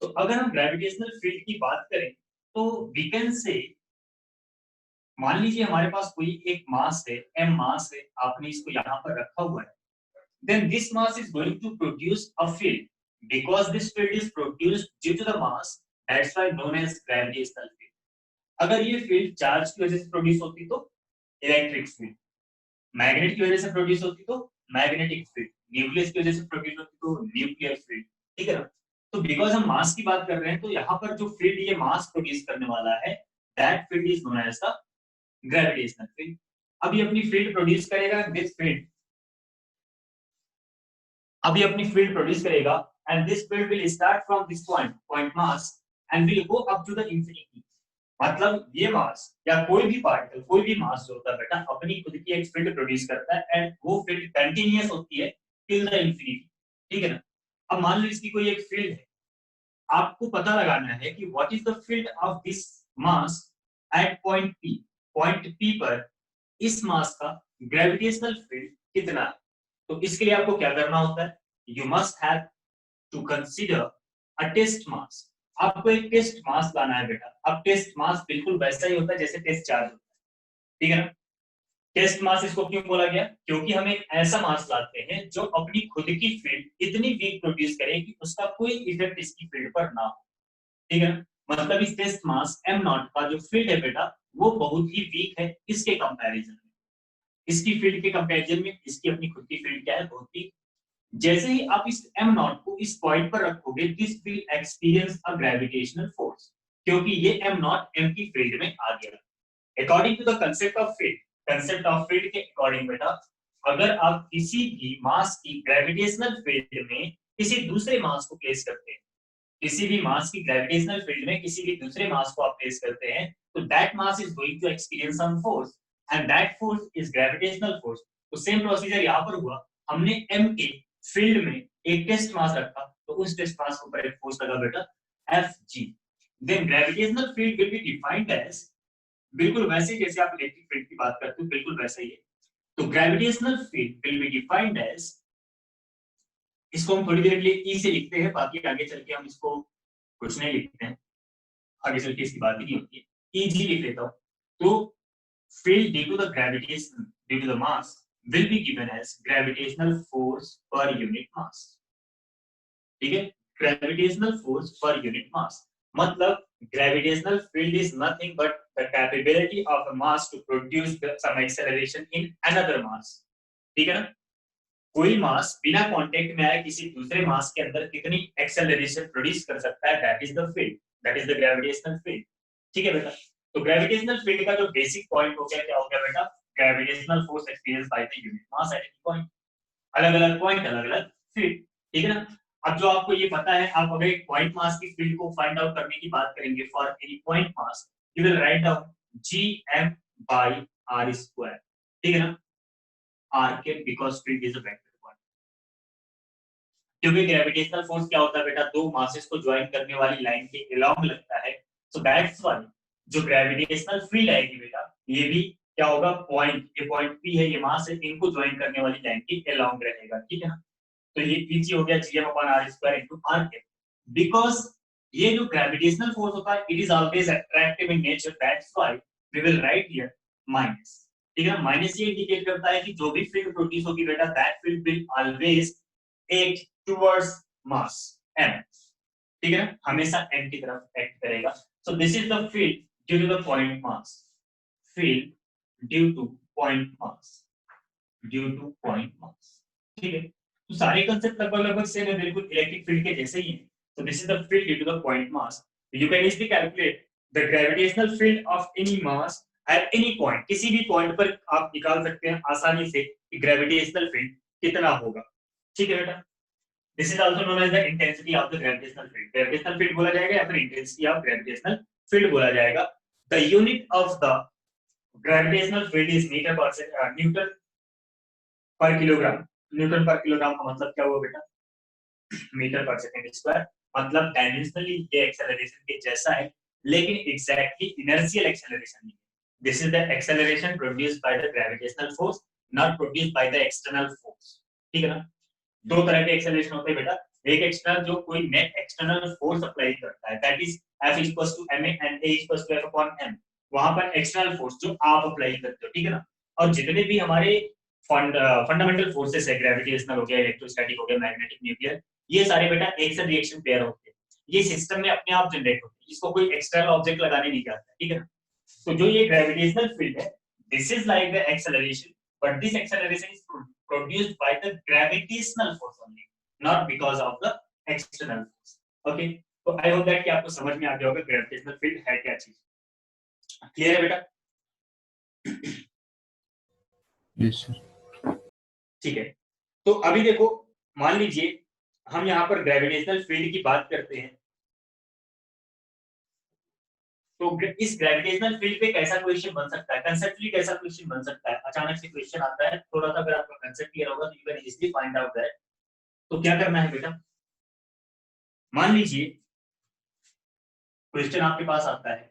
तो अगर हम ग्रेविटेशनल फील्ड की बात करें तो वी कैन से, मान लीजिए हमारे पास कोई एक मास है, m मास है, आपने इसको यहाँ पर रखा हुआ है, then this mass is going to produce a field. Because this field is produced due to the mass, that's why known as gravitational field. अगर ये फील्ड चार्ज की वजह से प्रोड्यूस होती तो इलेक्ट्रिक फील्ड, मैग्नेट की वजह से प्रोड्यूस होती तो मैग्नेटिक फील्ड, न्यूक्लियस की वजह से प्रोड्यूस होती तो न्यूक्लियर फील्ड। ठीक है ना? तो बिकॉज हम मास की बात कर रहे हैं तो यहाँ पर जो फील्ड ये मास प्रोड्यूस करने वाला है, that field is known as the gravitational field. अभी अपनी फील्ड प्रोड्यूस करेगा, दिस फील्ड अभी अपनी फील्ड प्रोड्यूस करेगा, and this field will start from this point mass and will go up to the infinity. मतलब ये मास या कोई भी पार्टिकल, कोई भी मास जो होता है बेटा, अपनी खुद की एक फील्ड प्रोड्यूस करता है एंड वो फील्ड कंटिन्यूअस होती है टिल द इंफिनिटी। ठीक है ना? अब मान लो इसकी कोई एक फील्ड है, आपको पता लगाना है कि what is the field of this mass at point P. Point P पर इस मास का ग्रेविटेशनल फील्ड कितना है। तो इसके लिए आपको क्या करना होता है, you must have to consider a test mass. आपको एक टेस्ट मास लाना है बेटा। अब टेस्ट मास बिल्कुल वैसा ही होता है जैसे टेस्ट चार्ज होता है। ठीक है ना? टेस्ट मास इसको क्यों बोला गया, क्योंकि हम एक ऐसा मास लाते हैं जो अपनी खुद की फील्ड इतनी वीक प्रोड्यूस करे कि उसका कोई इफेक्ट इसकी फील्ड पर ना हो। ठीक है ना? मतलब इस टेस्ट मास m नॉट का जो फील्ड है बेटा, वो बहुत ही वीक है इसके कंपैरिजन में। इसकी फील्ड के कंपैरिजन में इसकी अपनी खुद की फील्ड क्या है, बहुत ही। जैसे ही आप इस m नॉट को इस पॉइंट पर रखोगे, this will experience a gravitational force, क्योंकि ये m नॉट m की फील्ड में आ गया। According to the concept of field, concept of field के अकॉर्डिंग बेटा, अगर आप किसी भी मास की ग्रेविटेशनल फील्ड में किसी दूसरे मास को प्लेस करते हैं, किसी भी मास की ग्रेविटेशनल फील्ड में किसी भी दूसरे मास को आप प्लेस करते हैं, तो that mass is going to experience some force and that force is gravitational force. तो सेम प्रोसीजर यहाँ पर हुआ, हमने m के फील्ड में एक टेस्ट मास रखा, तो उस टेस्ट मास के ऊपर एक फोर्स लगा बेटा, Fg। Then gravitational field will be defined as, बिल्कुल वैसे जैसे आप इलेक्ट्रिक फील्ड की बात करते हो, बिल्कुल वैसा ही है। तो gravitational field will be defined as, इसको हम थोड़ी देर के लिए ई से लिखते हैं, बाकी आगे चल के हम इसको कुछ नहीं लिखते हैं, आगे चल के इसकी बात ही नहीं होती है। ई जी लिख लेता हूँ। तो field due to the gravitation due to the mass will be given as gravitational force per unit mass। ठीक है? gravitational force per unit mass मतलब gravitational field is nothing but the capability of a mass to produce some acceleration in another mass। ठीक है ना? कोई मास बिना contact में आए किसी दूसरे मास के अंदर कितनी एक्सेलरेशन प्रोड्यूस कर सकता है, that is the field, that is the gravitational field. ठीक है बेटा? तो ग्रेविटेशनल फील्ड का जो बेसिक पॉइंट हो गया, क्या हो गया बेटा, gravitational force experience by the unit mass at any point. अलग अलग पॉइंट, अलग अलग फील्ड। ठीक है ना? अब जो आपको ये पता है, आप अगर एक पॉइंट मास की फील्ड को फाइंड आउट करने की बात करेंगे for any point mass, you will write down gm by r square. ठीक है ना? r के, because field is a vector quantity. क्योंकि ग्रेविटेशनल फोर्स क्या होता है बेटा, दो मासेस को ज्वाइन करने वाली लाइन के अलोंग लगता है। सो दैट्स व्हाई जो ग्रेविटेशनल फील्ड आएगी बेटा, ये भी क्या होगा, पॉइंट, ये पॉइंट पी है, ये मास है, इनको ज्वाइन करने वाली लाइन के अलोंग रहेगा। ठीक है ना? तो ये पीछे हो गया gm upon r square into r के, बिकॉज़ ये जो ग्रेविटेशनल फोर्स होता है, it is always attractive in nature, that's why we will write here minus. ठीक है? माइनस ये इंडिकेट करता है कि जो भी फील्ड प्रोड्यूस होगी बेटा, that field will always act towards mass m। ठीक है? हमेशा m की तरफ एक्ट करेगा। So this is the field due to the point mass, field due to point mass, due to point mass. ठीक है? तो सारे कंसेप्ट लगभग लगभग सेम है, बिल्कुल इलेक्ट्रिक फील्ड के जैसे ही है। So this is the field due to the point mass. You can easily calculate the gravitational field of any mass at any point। किसी भी पॉइंट पर आप निकाल सकते हैं आसानी से कि ग्रेविटेशनल फील्ड कितना होगा। ठीक है बेटा? This is also known as the intensity of the gravitational field। gravitational field बोला जाएगा या फिर intensity of gravitational field बोला जाएगा। The unit of the gravitational field is Newton पर किलोग्राम। न्यूटन पर किलोग्राम का मतलब क्या हुआ बेटा, मीटर पर सेकंड स्क्वायर। मतलब डायमेंशनली ये एक्सेलरेशन के जैसा है, लेकिन एग्जैक्टली इनर्शियल एक्सेलरेशन नहीं है। This is the acceleration produced by the gravitational force, not produced by the external force. ठीक है ना? दो तरह के एक्सेलरेशन होते हैं बेटा, एक एक्सटर्नल जो कोई नेट एक्सटर्नल फोर्स अप्लाई करता है, that is F equals to ma and A equals to F upon m। वहां पर एक्सटर्नल फोर्स जो आप अप्लाई करते हो, ठीक है ना। और जितने भी हमारे फंडामेंटल फोर्सेस है, ग्रेविटेशनल हो गया, इलेक्ट्रोस्टैटिक हो गया, मैग्नेटिक, न्यूक्लियर, ये सारे बेटा एक साथ रिएक्शन पेयर होते हैं, ये सिस्टम में अपने आप जनरेट होते हैं, इसको कोई एक्सटर्नल ऑब्जेक्ट लगाने नहीं जाता, ठीक है ना। तो जो ये ग्रेविटेशनल फील्ड है, this is like the acceleration, but this acceleration is produced by the gravitational force only, not because of the external force. Okay, तो आई होप दैट कि आपको समझ में आ गया होगा ग्रेविटेशनल फील्ड है क्या चीज। क्लियर है बेटा? Yes sir. ठीक है, तो अभी देखो, मान लीजिए हम यहाँ पर ग्रेविटेशनल फील्ड की बात करते हैं, तो इस ग्रेविटेशनल फील्ड पे कैसा क्वेश्चन बन सकता है, कंसेप्चुअली कैसा क्वेश्चन बन सकता है, अचानक से क्वेश्चन आता है, थोड़ा सा अगर आपका कंसेप्ट क्लियर होगा तो you can easily find out that. तो क्या करना है बेटा, मान लीजिए क्वेश्चन आपके पास आता है,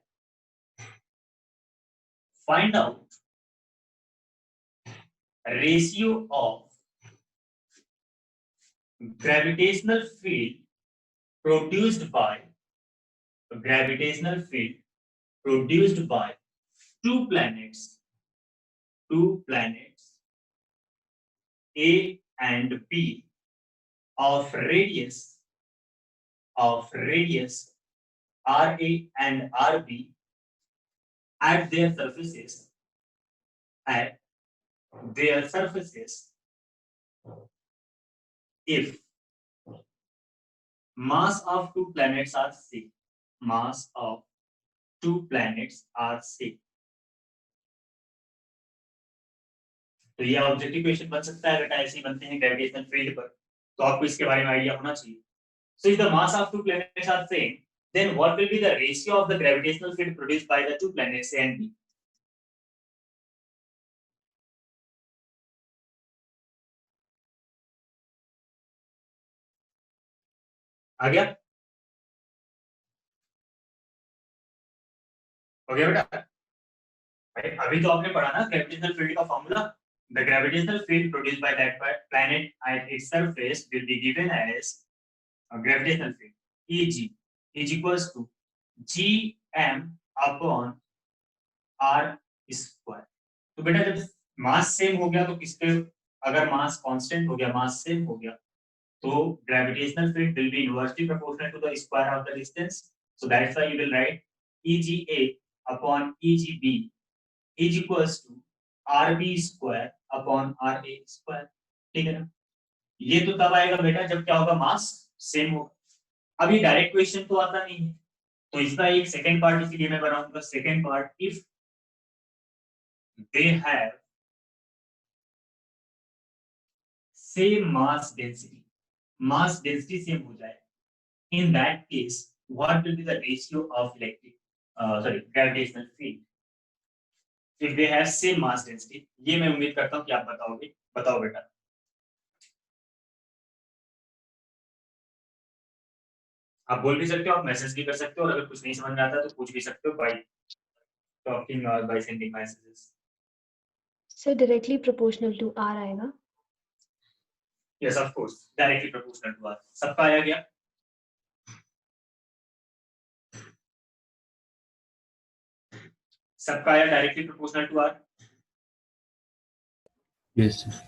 find out ratio of gravitational field produced by gravitational field produced by two planets A and B of radius RA and RB at their surfaces if mass of two planets are same, mass of two planets are same। तो ये objective question बन सकता है बेटा, ऐसे ही बनते हैं gravitational field पर, तो आपको इसके बारे में आइडिया होना चाहिए। So if the mass of two planets are same, then what will be the ratio of the gravitational field produced by the two planets A and B? आ गया? हो गया बेटा? अभी तो आपने पढ़ा ना ग्रेविटेशनल फील्ड का formula, the gravitational field produced by that planet at its surface will be given as a gravitational field Eg is equals to gm upon r square। तो बेटा जब मास सेम हो गया तो किसके, अगर मास कांस्टेंट हो गया, मास सेम हो गया, तो gravitational field will be inversely proportional to the square of the distance, so that's why you will write Ega upon Egb is equals to RB square upon RA square। ठीक है ना, ये तो तब आएगा बेटा जब क्या होगा, मास सेम होगा। अभी डायरेक्ट क्वेश्चन तो आता नहीं है, तो इसका एक सेकंड पार्ट इसलिए मैं बनाऊंगा, second part, if they have same mass density, mass density same हो जाए, in that case what will be the ratio of gravitational field if they have same mass density? ये मैं उम्मीद करता हूं कि आप बताओगे, बताओ बेटा। आप बोल भी सकते हो, आप मैसेज भी कर सकते हो, और अगर कुछ नहीं समझ में आता तो पूछ भी सकते हो बाय टॉकिंग और by sending messages. Sir directly proportional to R आएगा? Yes of course, directly proportional to R. सबका आया गया? सबका आया directly proportional to R? Yes sir.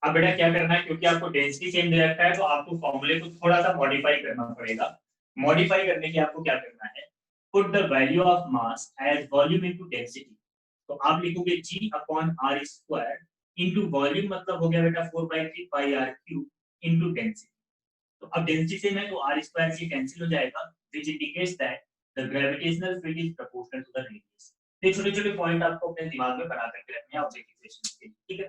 अब बेटा क्या करना है, क्योंकि आपको डेंसिटी सेम दे रखा है तो आपको फॉर्मूले को थोड़ा सा मॉडिफाई करना पड़ेगा। मॉडिफाई करने के आपको क्या करना है, put the value of mass as volume into density. तो आप लिखोगे g upon r square into volume, मतलब हो गया बेटा 4/3 pi r cube into density. तो अब डेंसिटी सेम है तो r स्क्वायर से कैंसिल हो जाएगा, which indicates that the gravitational field is proportional to the radius. ये छोटे-छोटे पॉइंट आपको अपने दिमाग में बना करके रखने हैं ऑब्जेक्टिव क्वेश्चंस के लिए, ठीक है।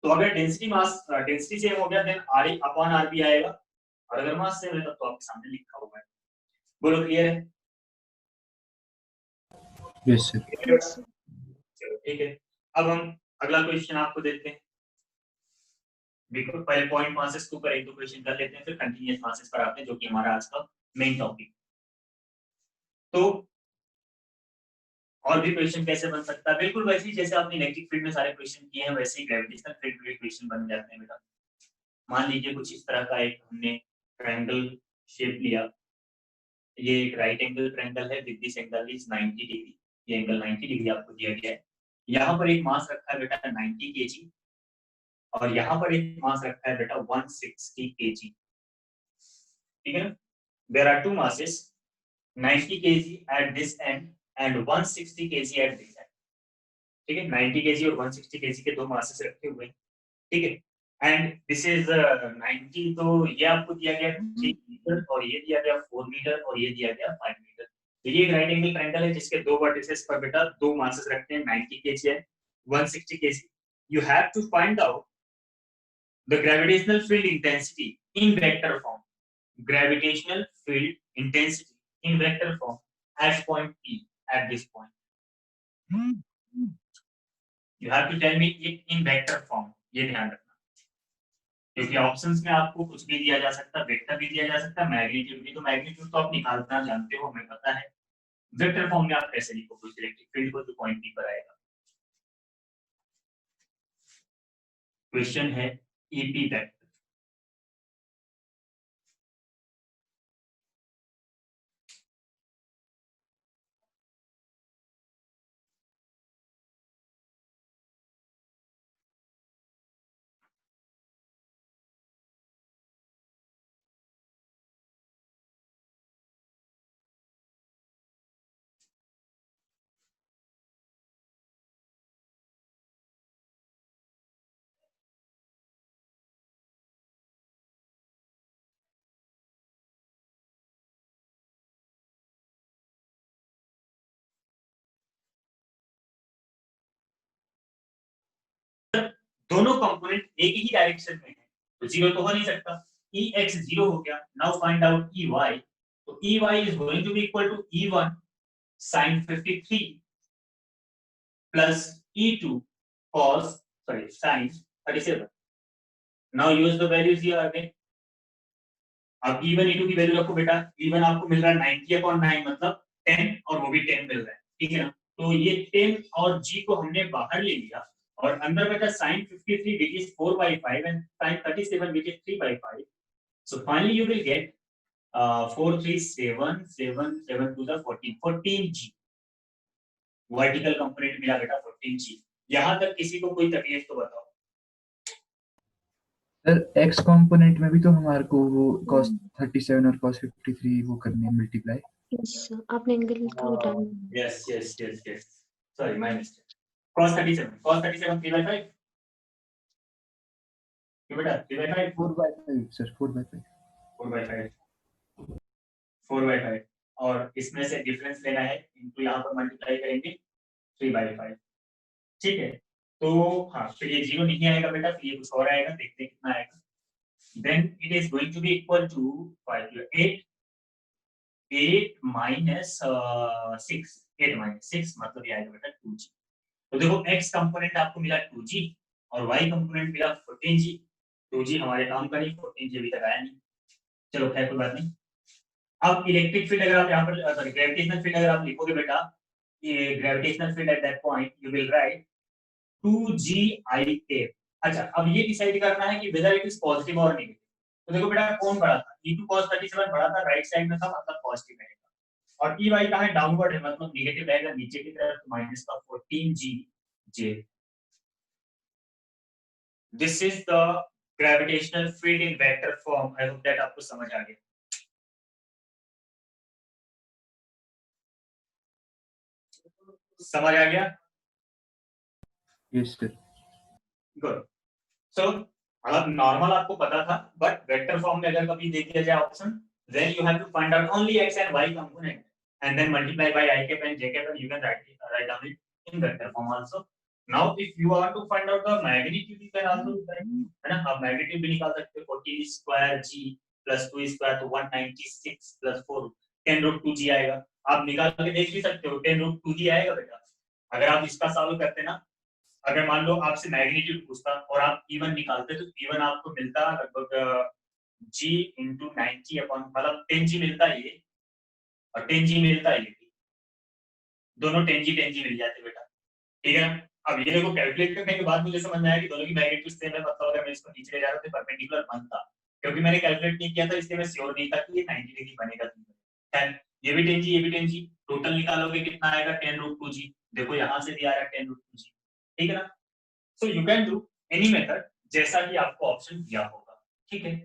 तो अगर डेंसिटी सेम हो गया देन r अपॉन r भी आएगा, और अगर मास सेम है तब तो आपके सामने लिखा हुआ है। बोलो क्लियर है? Yes sir. चलो ठीक है, अब हम अगला क्वेश्चन आपको देते हैं। बिल्कुल पहले पॉइंट मासेस के ऊपर एक दो क्वेश्चन कर लेते हैं, फिर कंटीन्यूअस मासेस पर आते हैं, जो कि हमारा आज का मेन टॉपिक। तो और भी क्वेश्चन कैसे बन सकता है, बिल्कुल वैसे ही जैसे आपने इलेक्ट्रिक फील्ड में सारे क्वेश्चन किए हैं, वैसे ही ग्रेविटेशनल फील्ड में क्वेश्चन बन जाते हैं बेटा। मान लीजिए कुछ इस तरह का एक हमने ट्रायंगल शेप लिया, ये एक राइट एंगल ट्रायंगल है with this angle is 90 degree, ये एंगल 90 डिग्री आपको दिया गया है। यहाँ पर एक मास रखा है बेटा 90 केजी और यहाँ पर एक मास रखा है बेटा 160 केजी, ठीक है ना। There are two masses 90 kg at this end and 160 kg at this end, ठीक है। 90 kg और 160 kg के दो मासेस रखे हुए हैं, ठीक है। एंड दिस इज 90, तो ये आपको दिया गया 3 मीटर और ये दिया गया 4 मीटर और ये दिया गया 5 मीटर। तो ये एक राइट एंगल ट्रायंगल है जिसके दो वर्टिसेस पर बेटा दो मासेस रखते हैं, 90 kg है 160 kg। You have to find out the gravitational field intensity in vector form, gravitational field intensity in vector form at point P at this point. You have to tell me it in vector form. ये ध्यान रखना, क्योंकि options में आपको कुछ भी दिया जा सकता है, वेक्टर भी दिया जा सकता है, मैग्नीट्यूड भी। तो मैग्नीट्यूड तो आप निकालना जानते हो, हमें पता है। वेक्टर फॉर्म में आप कैसे लिखोगे इलेक्ट्रिक फील्ड को, जो पॉइंट P पर आएगा। क्वेश्चन है ईपी वेक्टर। दोनों कंपोनेंट एक ही डायरेक्शन में है तो जीरो तो हो नहीं सकता। ई एक्स जीरो हो गया। Now find out E Y. तो E Y is going to be equal to E one sine 53 plus E two cos sine 37। Now use the values here again. अब ई वन ई टू की value रखो बेटा। E one आपको मिल रहा है 90/9 मतलब 10 और वो भी 10 मिल रहा है, ठीक है ना। तो ये 10 और जी को हमने बाहर ले लिया और अंदर बेटा sin 53 which is 4/5 and sin 37 which is 3/5. So finally you will get 4 3 7 7 7 to the 14 14g vertical component मिला बेटा 14g। यहां तक किसी को कोई तकलीफ तो बताओ। सर एक्स कंपोनेंट में भी तो हमारे को वो cos 37 और cos 53 वो करने हैं मल्टीप्लाई। Yes, sir. आपने एंगल को डाल yes yes yes yes, sorry my mistake. cos 37 3/5 ये बेटा 3/5 4/5 सर 4/5 4/5 4/5 और इसमें से डिफरेंस लेना है, इनको यहाँ पर मल्टीप्लाई करेंगे 3/5, ठीक है। तो हाँ, फिर ये जीरो नहीं आएगा बेटा, फिर ये कुछ और आएगा, देखते हैं कितना आएगा। Then it is going to be equal to 8 minus 6 8 minus 6 मतलब ये आएगा बेटा 2g। तो देखो x कंपोनेंट आपको मिला 2g और y कंपोनेंट मिला 14g। 2g हमारे काम का नहीं, 14g अभी तक आया नहीं, चलो खैर कोई बात नहीं। अब इलेक्ट्रिक फील्ड अगर आप यहाँ पर सॉरी ग्रेविटेशनल फील्ड अगर आप लिखोगे बेटा, ये gravitational field at that point you will write 2GIA। अच्छा, अब ये डिसाइड करना है कि वेदर इट इज पॉजिटिव और नेगेटिव। तो देखो बेटा कौन बड़ा था, E2 cos 37 बड़ा था, राइट साइड में था मतलब पॉजिटिव रहेगा, और EY कहाँ है, डाउनवर्ड है मतलब नेगेटिव रहेगा नीचे की तरफ, माइनस का 14GJ। This is the gravitational field in vector form. I hope that आपको समझ आ गया। समझ आ गया? Yes sir. गुड। सो अब नॉर्मल आपको पता था, बट वेक्टर फॉर्म में अगर कभी दे दिया जाए option, then you have to find out only x and y component and then multiply by I cap and j cap and you can write down it in vector form also. Now if you want to find out the magnitude you can also है ना, आप magnitude भी निकाल सकते हो। 14 square g plus 2 square तो 196 plus 4 10√2g आएगा। आप निकाल के देख भी सकते हो, 10√2g आएगा बेटा। अगर आप इसका सॉल्व करते ना, अगर मान लो आपसे मैग्नीट्यूड पूछता और आप E1 निकालते तो E1 आपको मिलता लगभग G into 90 अपॉन मतलब 10G मिलता है ये और 10G मिलता है ये, दोनों 10G मिल जाते बेटा, ठीक है ना। अब ये देखो कैलकुलेट करने के बाद मुझे समझ में आया कि दोनों की मैग्नीट्यूड सेम है, मतलब अगर मैं इसको नीचे ले जा रहा हूं तो परपेंडिकुलर बनता, क्योंकि मैंने कैलकुलेट नहीं किया था इसलिए मैं श्योर नहीं था कि ये 90 डिग्री बनेगा। 10 ये भी 10 जी, ये भी 10 जी, टोटल निकालोगे कितना आएगा 10√2 जी। देखो यहां से भी आ रहा है 10√2 जी, ठीक है ना। So you can do any method जैसा कि आपको ऑप्शन दिया होगा, ठीक है।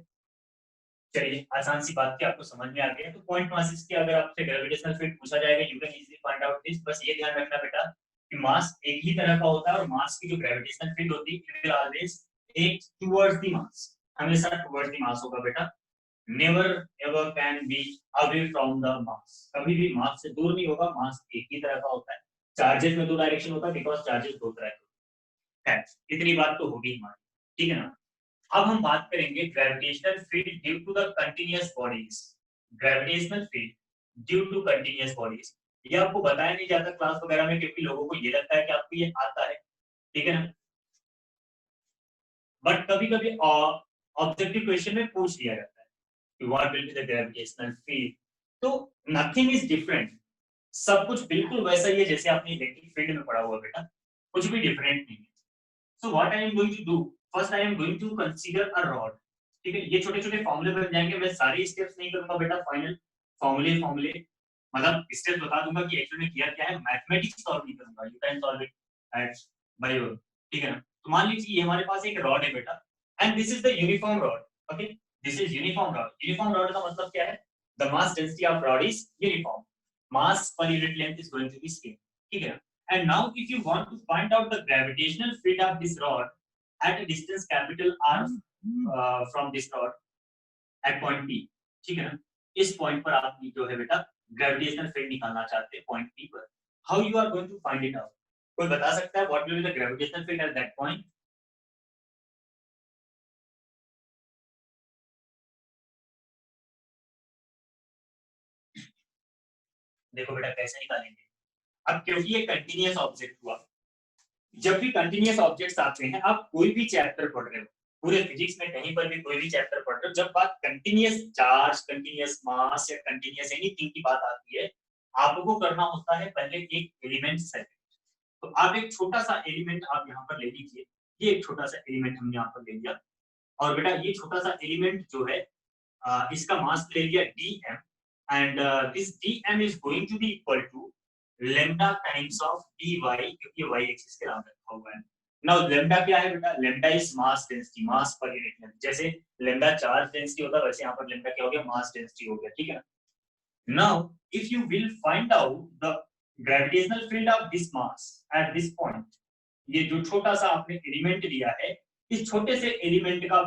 चलिए आसान सी बात थी, आपको समझ में आ गया। तो पॉइंट मासेस की अगर आपसे ग्रेविटेशनल फील्ड पूछा जाएगा, you can easily find out this. बस ये ध्यान रखना बेटा कि मास एक ही तरह का होता है और मास की जो ग्रेविटेशनल फील्ड होती है इट विल ऑलवेज एक टुवर्ड्स द मास, हमेशा टुवर्ड्स द मास होगा बेटा। Never ever can be away from the mass, कभी भी मास से दूर नहीं होगा। मास एक ही तरह का होता है। चार्जेस में दो डायरेक्शन होता है बिकॉज चार्जेस दो तरह के हैं। इतनी बात तो होगी हमारी, ठीक है ना। अब हम बात करेंगे gravitational field due to the continuous bodies. Gravitational field due to continuous bodies, ये आपको बताया नहीं जाता क्लास वगैरह में, क्योंकि लोगों को ये लगता है कि आपको ये आता है, ठीक है ना। बट कभी कभी ऑब्जेक्टिव क्वेश्चन में पूछ लिया जाता है कि what will be the gravitational field. तो नथिंग इज डिफरेंट, सब कुछ बिल्कुल वैसा ही है जैसे आपने इलेक्ट्रिक फील्ड में पढ़ा हुआ बेटा, कुछ भी डिफरेंट नहीं है। So what I am going to do, first I am going to consider a rod, ठीक है। ये छोटे छोटे फॉर्मूले बन जाएंगे, मैं सारे स्टेप्स नहीं करूंगा बेटा, फाइनल फॉर्मूले फॉर्मूले मतलब स्टेप्स बता दूंगा कि एक्चुअल में किया क्या है, मैथमेटिक्स सॉल्व नहीं करूंगा, you can solve it at by your, ठीक है ना। तो मान लीजिए ये हमारे पास एक रॉड है बेटा, and this is the uniform rod, okay. This is uniform rod. Uniform rod का मतलब क्या है, the mass density of rod is uniform, mass per unit length is going to be same, ठीक है ना। And now if you want to find out the gravitational field of this rod at a distance capital R from this rod at point P, ठीक है ना। इस point पर आप जो है बेटा ग्रेविटेशनल फील्ड निकालना चाहते हैं पॉइंट P पर। How you are going to find it out? कोई बता सकता है what will be the gravitational field at that point? देखो बेटा कैसे निकालेंगे। अब क्योंकि ये कंटिन्यूअस ऑब्जेक्ट हुआ, जब भी कंटिन्यूअस ऑब्जेक्ट्स आते हैं, आप कोई भी चैप्टर पढ़ रहे हो, पूरे फिजिक्स में कहीं पर भी कोई भी चैप्टर पढ़ रहे हो, जब बात कंटिन्यूअस चार्ज, कंटिन्यूअस मास या कंटिन्यूअस एनीथिंग की बात आती है, आपको करना होता है पहले एक एलिमेंट सेलेक्ट। तो आप एक छोटा सा एलिमेंट आप यहाँ पर ले लीजिए, ये एक छोटा सा एलिमेंट हमने यहाँ पर ले लिया, और बेटा ये छोटा सा एलिमेंट जो है इसका मास ले लिया dm, and this dm is going to be equal to lambda times of dy, क्योंकि y एक्सिस के नाम रखा हुआ है। नाउ lambda क्या है बेटा, lambda is mass density, mass per unit length. जैसे lambda चार्ज डेंसिटी होता है, वैसे यहाँ पर lambda क्या हो गया, मास डेंसिटी हो गया, ठीक है ना। Now if you will find out the gravitational field of this mass at this point, ये जो छोटा सा आपने एलिमेंट लिया है, इस छोटे से एलिमेंट का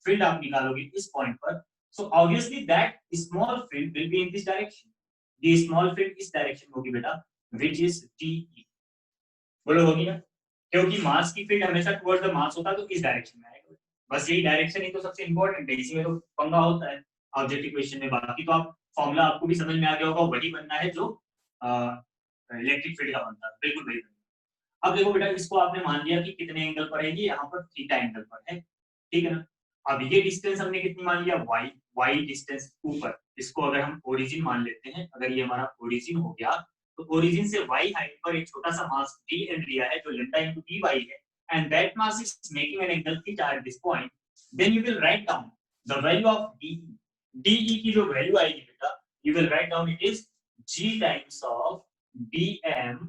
फील्ड आप निकालोगे इस पॉइंट पर, so obviously that small field will be in this direction, the small field इस डायरेक्शन होगी बेटा, which is DE। बोलो हो गया, क्योंकि मास की फील्ड हमेशा टुवर्ड्स द मास होता है तो इस डायरेक्शन में आएगा। बस यही डायरेक्शन ही तो सबसे इंपॉर्टेंट है, इसी में तो पंगा होता है ऑब्जेक्टिव क्वेश्चन में। बाकी तो आप फॉर्मूला आपको भी समझ में आ गया होगा, वही बनना है जो इलेक्ट्रिक फील्ड का बनता है, बिल्कुल वही बनना। अब देखो बेटा इसको आपने मान लिया कि कितने एंगल पर है, ये यहाँ पर थीटा एंगल पर है, ठीक है ना। अब ये डिस्टेंस हमने कितनी मान लिया, y डिस्टेंस ऊपर, इसको अगर हम ओरिजिन मान लेते हैं, अगर ये हमारा ओरिजिन हो गया, तो ओरिजिन से y हाइट पर एक छोटा सा मास dn लिया है जो lambda into dy है, and that mass is making an angle theta at this point, then you will write down the value of de की जो वैल्यू आएगी बेटा, you will write down it is g times of dm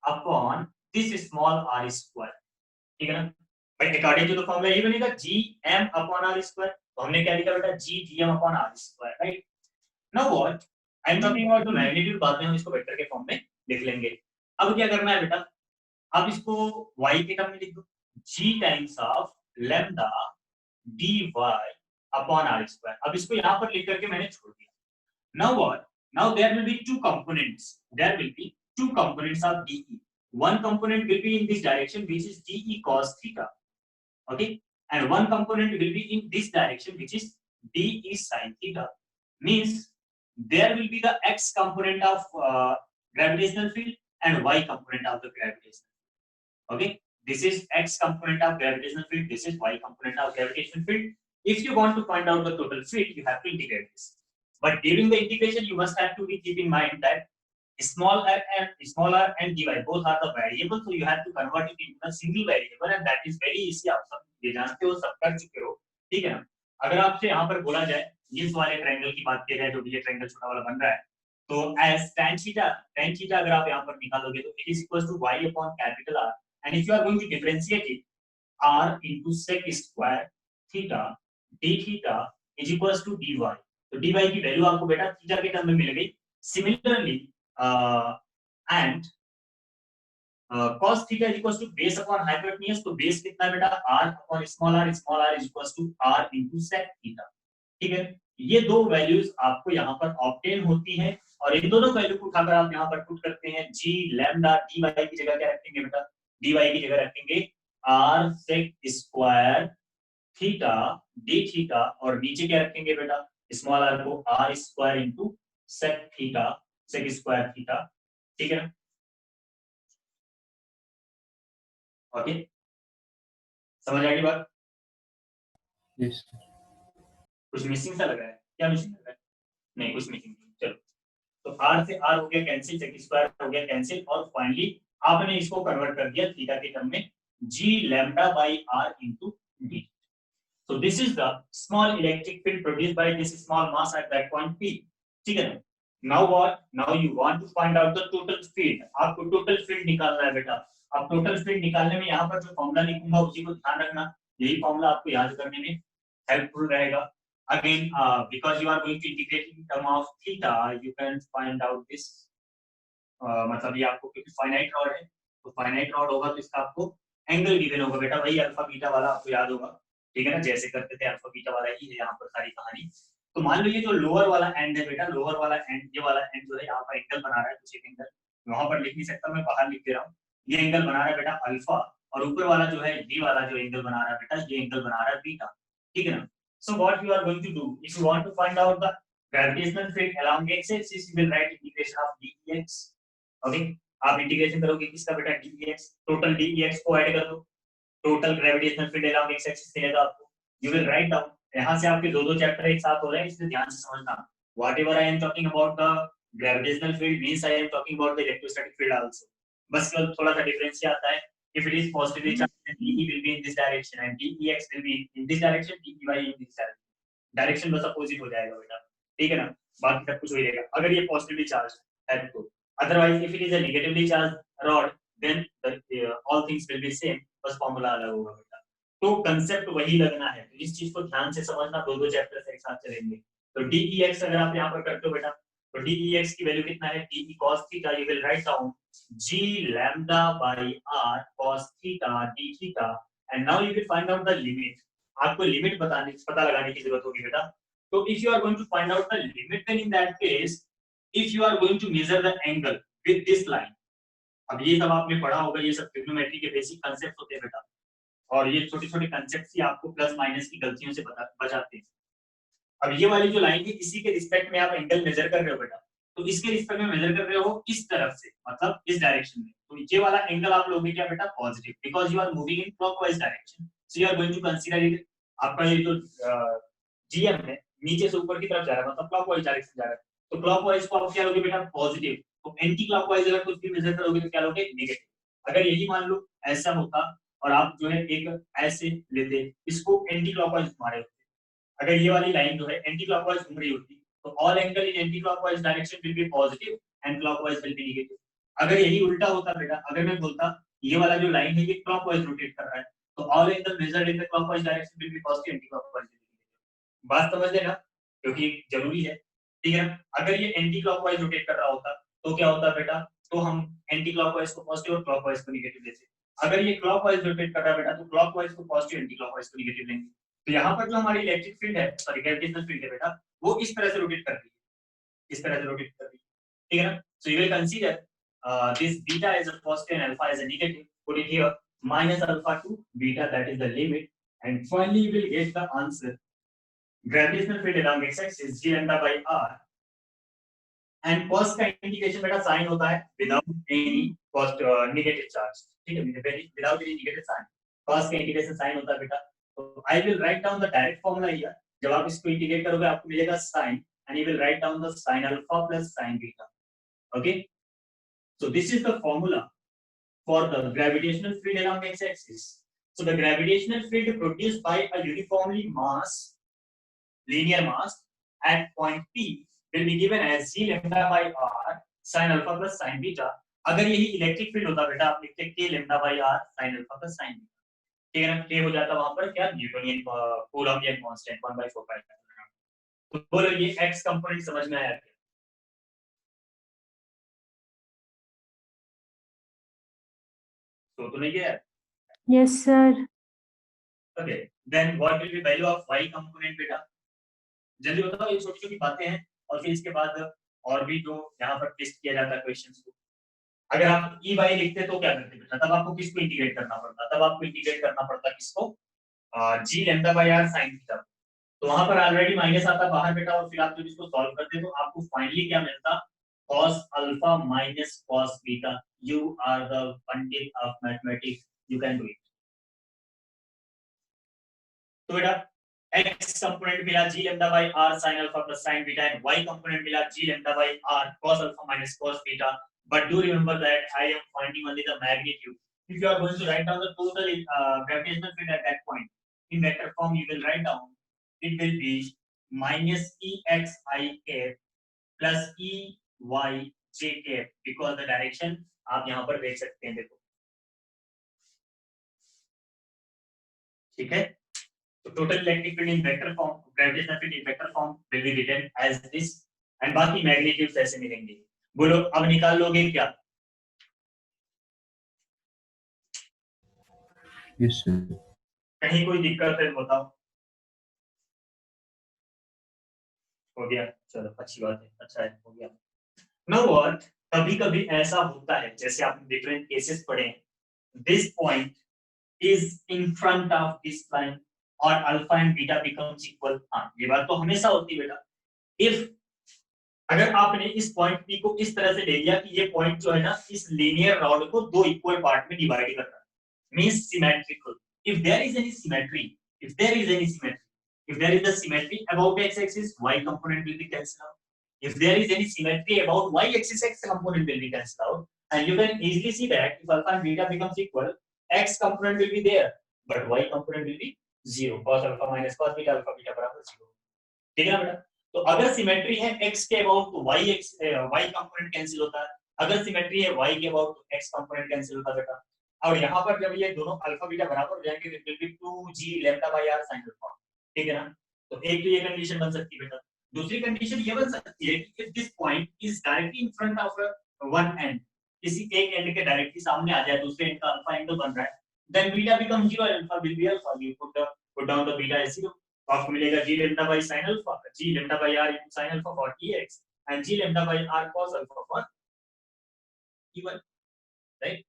upon this small r square, ठीक है ना। भाई according to the formula ये बनेगा gm upon r square, तो हमने क्या लिखा बेटा, g gm upon r square, right. Now what I am talking about the magnitude, बाद में हम इसको वेक्टर के फॉर्म में लिख लेंगे। अब क्या करना है बेटा, अब इसको y के टर्म में लिख दो, g times of lambda dy upon r square। अब इसको यहाँ पर लिख करके मैंने छोड़ दिया। Now what? Now there will be two components. There will be two components of dE. One component will be in this direction, which is dE cos theta. Okay, and one component will be in this direction, which is dE sin theta. Means there will be the x component of gravitational field and y component of the gravitational field. Okay, this is x component of gravitational field, this is y component of gravitational field. If you want to find out the total field, you have to integrate this. But during the integration, you must have to keep in mind that small r and dy both are the variable, so you have to convert it into a single variable and that is very easy. आप सब ये जानते हो, सब कर चुके हो, ठीक है ना। अगर आपसे यहाँ पर बोला जाए इस वाले ट्रायंगल की बात की जाए, जो भी ये ट्रायंगल छोटा वाला बन रहा है, तो as tan theta अगर आप यहाँ पर निकालोगे तो it is equals to y upon capital R, and if you are going to differentiate it, r into sec square theta d theta is equals to dy, तो dy की value आपको बेटा थीटा के टर्म में मिल गई। Similarly and cos theta is equals to base upon hypotenuse, तो base कितना है बेटा r upon small r is equals to r into sec theta, ठीक है। ये दो वैल्यूज आपको यहाँ पर ऑब्टेन होती हैं और इन दोनों वैल्यू को उठाकर आप यहाँ पर पुट करते हैं g लैम्डा dy की जगह क्या रखेंगे बेटा, dy की जगह रखेंगे r sec square theta d theta और नीचे क्या रखेंगे बेटा स्मॉल r को r square into sec theta sec square theta, ठीक है ना। ओके, समझ आ गई बात? यस कुछ मिसिंग सा लग रहा है, क्या मिसिंग लग रहा है? नहीं कुछ मिसिंग नहीं, चलो। तो r से r हो गया कैंसिल, sec स्क्वायर हो गया कैंसिल और फाइनली आपने इसको कन्वर्ट कर दिया थीटा के टर्म में g lambda by r into d. So this is the small electric field produced by this small mass at that point p, ठीक है ना। Now what? Now you want to find out the total field. आपको total field निकालना है बेटा। अब total field निकालने में यहाँ पर जो फॉर्मूला लिखूंगा उसी को ध्यान रखना, यही फॉर्मूला आपको याद करने में हेल्पफुल रहेगा। Again, because you are going to integrate in term of theta, you can find out this. मतलब ये आपको क्योंकि फाइनाइट रॉड है, तो फाइनाइट रॉड होगा तो इसका आपको एंगल गिवन होगा बेटा, वही अल्फा बीटा वाला आपको याद होगा, ठीक है ना, जैसे करते थे अल्फा बीटा वाला ही है यहाँ पर सारी कहानी। तो मान लो ये जो लोअर वाला एंड है बेटा, लोअर वाला एंड, ये वाला एंड जो है यहाँ पर एंगल बना रहा है, कुछ एक एंगल वहां पर लिख नहीं सकता, मैं बाहर लिख दे रहा हूँ। ये एंगल बना रहा है बेटा अल्फा और ऊपर वाला जो है ये वाला जो एंगल बना रहा है बेटा, ये एंगल बना रहा है बीटा, ठीक है ना। So what you are going to do, if you want to find out the gravitational field along x-axis, you will write integration of dx. Okay, आप इंटीग्रेशन करोगे किसका बेटा dx, टोटल dx को ऐड कर दो, total gravitational field along x-axis मिलेगा आपको, you will write down। यहाँ से आपके दो चैप्टर एक साथ हो रहे हैं, इसलिए ध्यान से समझना। Whatever I am talking about the gravitational field means I am talking about the electrostatic field also। बस थोड़ा सा डिफरेंस आता है, if it is positively charged then dE will be in this direction and dEx will be in this direction, dEy in this direction, direction बस opposite हो जाएगा बेटा, ठीक है ना, बाकी सब कुछ वही रहेगा अगर ये पॉजिटिवली चार्ज है तो। Otherwise if it is a negatively charge rod then all things will be same, बस फार्मूला अलग होगा बेटा। तो कांसेप्ट वही लगना है, तो इस चीज को ध्यान से समझना, दो चैप्टर एक साथ चलेंगे। तो dEx अगर आप यहाँ पर करते हो बेटा, तो dEx की वैल्यू कितना है, dE cos theta, you will write down g lambda by r cos theta d theta, and now you will find out the limit। आपको लिमिट पता लगाने की जरूरत होगी बेटा। तो if you are going to find out the limit, then in that case if you are going to measure the angle with this line, अब ये सब आपने पढ़ा होगा, ये सब ट्रिग्नोमेट्री के बेसिक कांसेप्ट होते हैं बेटा, और ये छोटे-छोटे कांसेप्ट्स ही आपको प्लस माइनस की गलतियों से बचाते हैं। अब ये वाली जो लाइन है इसी के रिस्पेक्ट में आप एंगल मेजर कर रहे हो बेटा, तो इसके रिस्पेक्ट में मेजर कर रहे हो इस तरफ से, मतलब इस डायरेक्शन में, तो ये वाला एंगल आप लोगे क्या बेटा positive, because you are moving in clockwise direction, so you are going to consider it. आपका ये जो जीएम है नीचे से ऊपर की तरफ जा रहा है, मतलब क्लॉकवाइज डायरेक्शन जा रहा है, तो क्लॉकवाइज को आप क्या लोगे बेटा पॉजिटिव, तो एंटी क्लॉकवाइज अगर कुछ भी मेजर करोगे तो क्या लोगे नेगेटिव। अगर यही मान लो ऐसा होता और आप जो है एक ऐसे लेते, इसको एंटी क्लॉकवाइज घुमा रहे होते, अगर ये वाली लाइन जो है एंटी क्लॉकवाइज घूम रही होती तो all angle in anti clockwise direction will be positive and clockwise will be negative. अगर यही उल्टा होता बेटा, अगर मैं बोलता ये वाला जो लाइन है ये क्लॉकवाइज रोटेट कर रहा है, तो all angle measured in the clockwise direction will be positive, anti clockwise will be negative. बात समझ लेना क्योंकि जरूरी है, ठीक है। अगर ये एंटी क्लॉकवाइज रोटेट कर रहा होता तो क्या होता बेटा, तो हम एंटी क्लॉकवाइज को पॉजिटिव और क्लॉकवाइज को नेगेटिव लेते। अगर ये क्लॉकवाइज रोटेट कर रहा है बेटा तो क्लॉकवाइज को पॉजिटिव, एंटी क्लॉकवाइज को नेगेटिव लेंगे। तो यहाँ पर जो हमारी इलेक्ट्रिक फील्ड है, सॉरी ग्रेविटेशनल फील्ड है बेटा, वो इस तरह से रोटेट कर रही है, इस तरह से रोटेट कर रही है, ठीक है ना। So you will consider this beta is a positive and alpha is a negative, put it here minus alpha to beta, that is the limit, and finally you will get the answer gravitational field along x-axis g lambda by r, and cos का indication बेटा sign होता है without any cos negative charge, ठीक है, without any negative sign, cos का indication sign होता है बेटा। तो I will write down the direct formula here, जब आप इसको इंटीग्रेट करोगे आपको मिलेगा sin, and you will write down the sin alpha plus sin beta, okay। So this is the formula for the gravitational field along x-axis. So the gravitational field produced by a uniformly linear mass at point P will be given as g lambda by r sin alpha plus sin beta. अगर यही electric field होता बेटा, आप लिखते k lambda by r sin alpha plus sin beta. ठीक है ना, k हो जाता वहां पर क्या, न्यूटोनियन कूलम्बियन कांस्टेंट 1/4 पाई. तो बोलो ये x कंपोनेंट समझ में आया? तो नहीं गया? Yes, sir. Okay, then what will be value of y component बेटा? जल्दी बताओ, ये छोटी छोटी बातें हैं और फिर इसके बाद और भी जो यहाँ पर टेस्ट किया जाता है क्वेश्चंस को. अगर आप ई वाई लिखते तो क्या करते बेटा? तब आपको किसको इंटीग्रेट करना पड़ता? तब आपको इंटीग्रेट करना पड़ता किसको? G lambda by R sine theta. तो वहां पर ऑलरेडी माइनस आता बाहर बेटा, और फिर आप जब इसको सॉल्व करते तो आपको फाइनली क्या मिलता? cos alpha minus cos beta. You are the pandit of mathematics, you can do it. तो बेटा x कंपोनेंट मिला g lambda by r sin alpha plus sin beta, and y component मिला g lambda by r cos alpha minus cos beta. But do remember that I am finding only the magnitude. If you are going to write down the total gravitational field at that point in vector form, you will write down it will be minus exi cap plus eyj cap, because the direction आप यहाँ पर देख सकते हैं, देखो. ठीक है, so total electric field in vector form, gravitational field in vector form will be written as this, and बाकी magnitudes ऐसे मिलेंगे. बोलो अब निकाल लोगे क्या? Yes sir. कहीं कोई दिक्कत है बताओ. हो गया, चलो अच्छी बात है, अच्छा है, हो गया. Now what? कभी कभी ऐसा होता है, जैसे आपने डिफरेंट केसेस पढ़े, this point is in front of this line और alpha and beta becomes equal. हाँ, ये बात तो हमेशा होती है बेटा. If अगर आपने इस पॉइंट P को इस तरह से ले लिया कि ये पॉइंट जो है ना, इस लीनियर रॉड को दो इक्वल पार्ट में डिवाइड कर रहा है, means symmetrical. If there is any symmetry, if there is a symmetry about x-axis, y component will be cancelled out. If there is any symmetry about y-axis, x component will be cancelled out, and you can easily see that if alpha and beta becomes equal, x component will be there, but y component will be 0. cos alpha minus cos beta, alpha beta बराबर 0. ठीक है ना बेटा? तो अगर symmetry है x के about तो y कंपोनेंट कैंसिल होता है. अगर सिमेट्री है y के अबाउट तो x कंपोनेंट कैंसिल होता है बेटा. और यहाँ पर जब ये दोनों अल्फा बीटा बराबर हो जाएंगे तो it will be 2g lambda by r sin alpha. ठीक है ना? तो एक तो ये कंडीशन बन सकती है बेटा. दूसरी कंडीशन ये बन सकती है कि if this point is directly in front of one and, किसी एक एंड के डायरेक्टली सामने आ जाए, दूसरे एंड का अल्फा एंगल बन रहा है, then beta become 0 and alpha will be alpha. You put down the beta as 0. आपको मिलेगा g lambda by sin alpha, g lambda by r into sin alpha for tx, and g lambda by r cos alpha for t1. Right?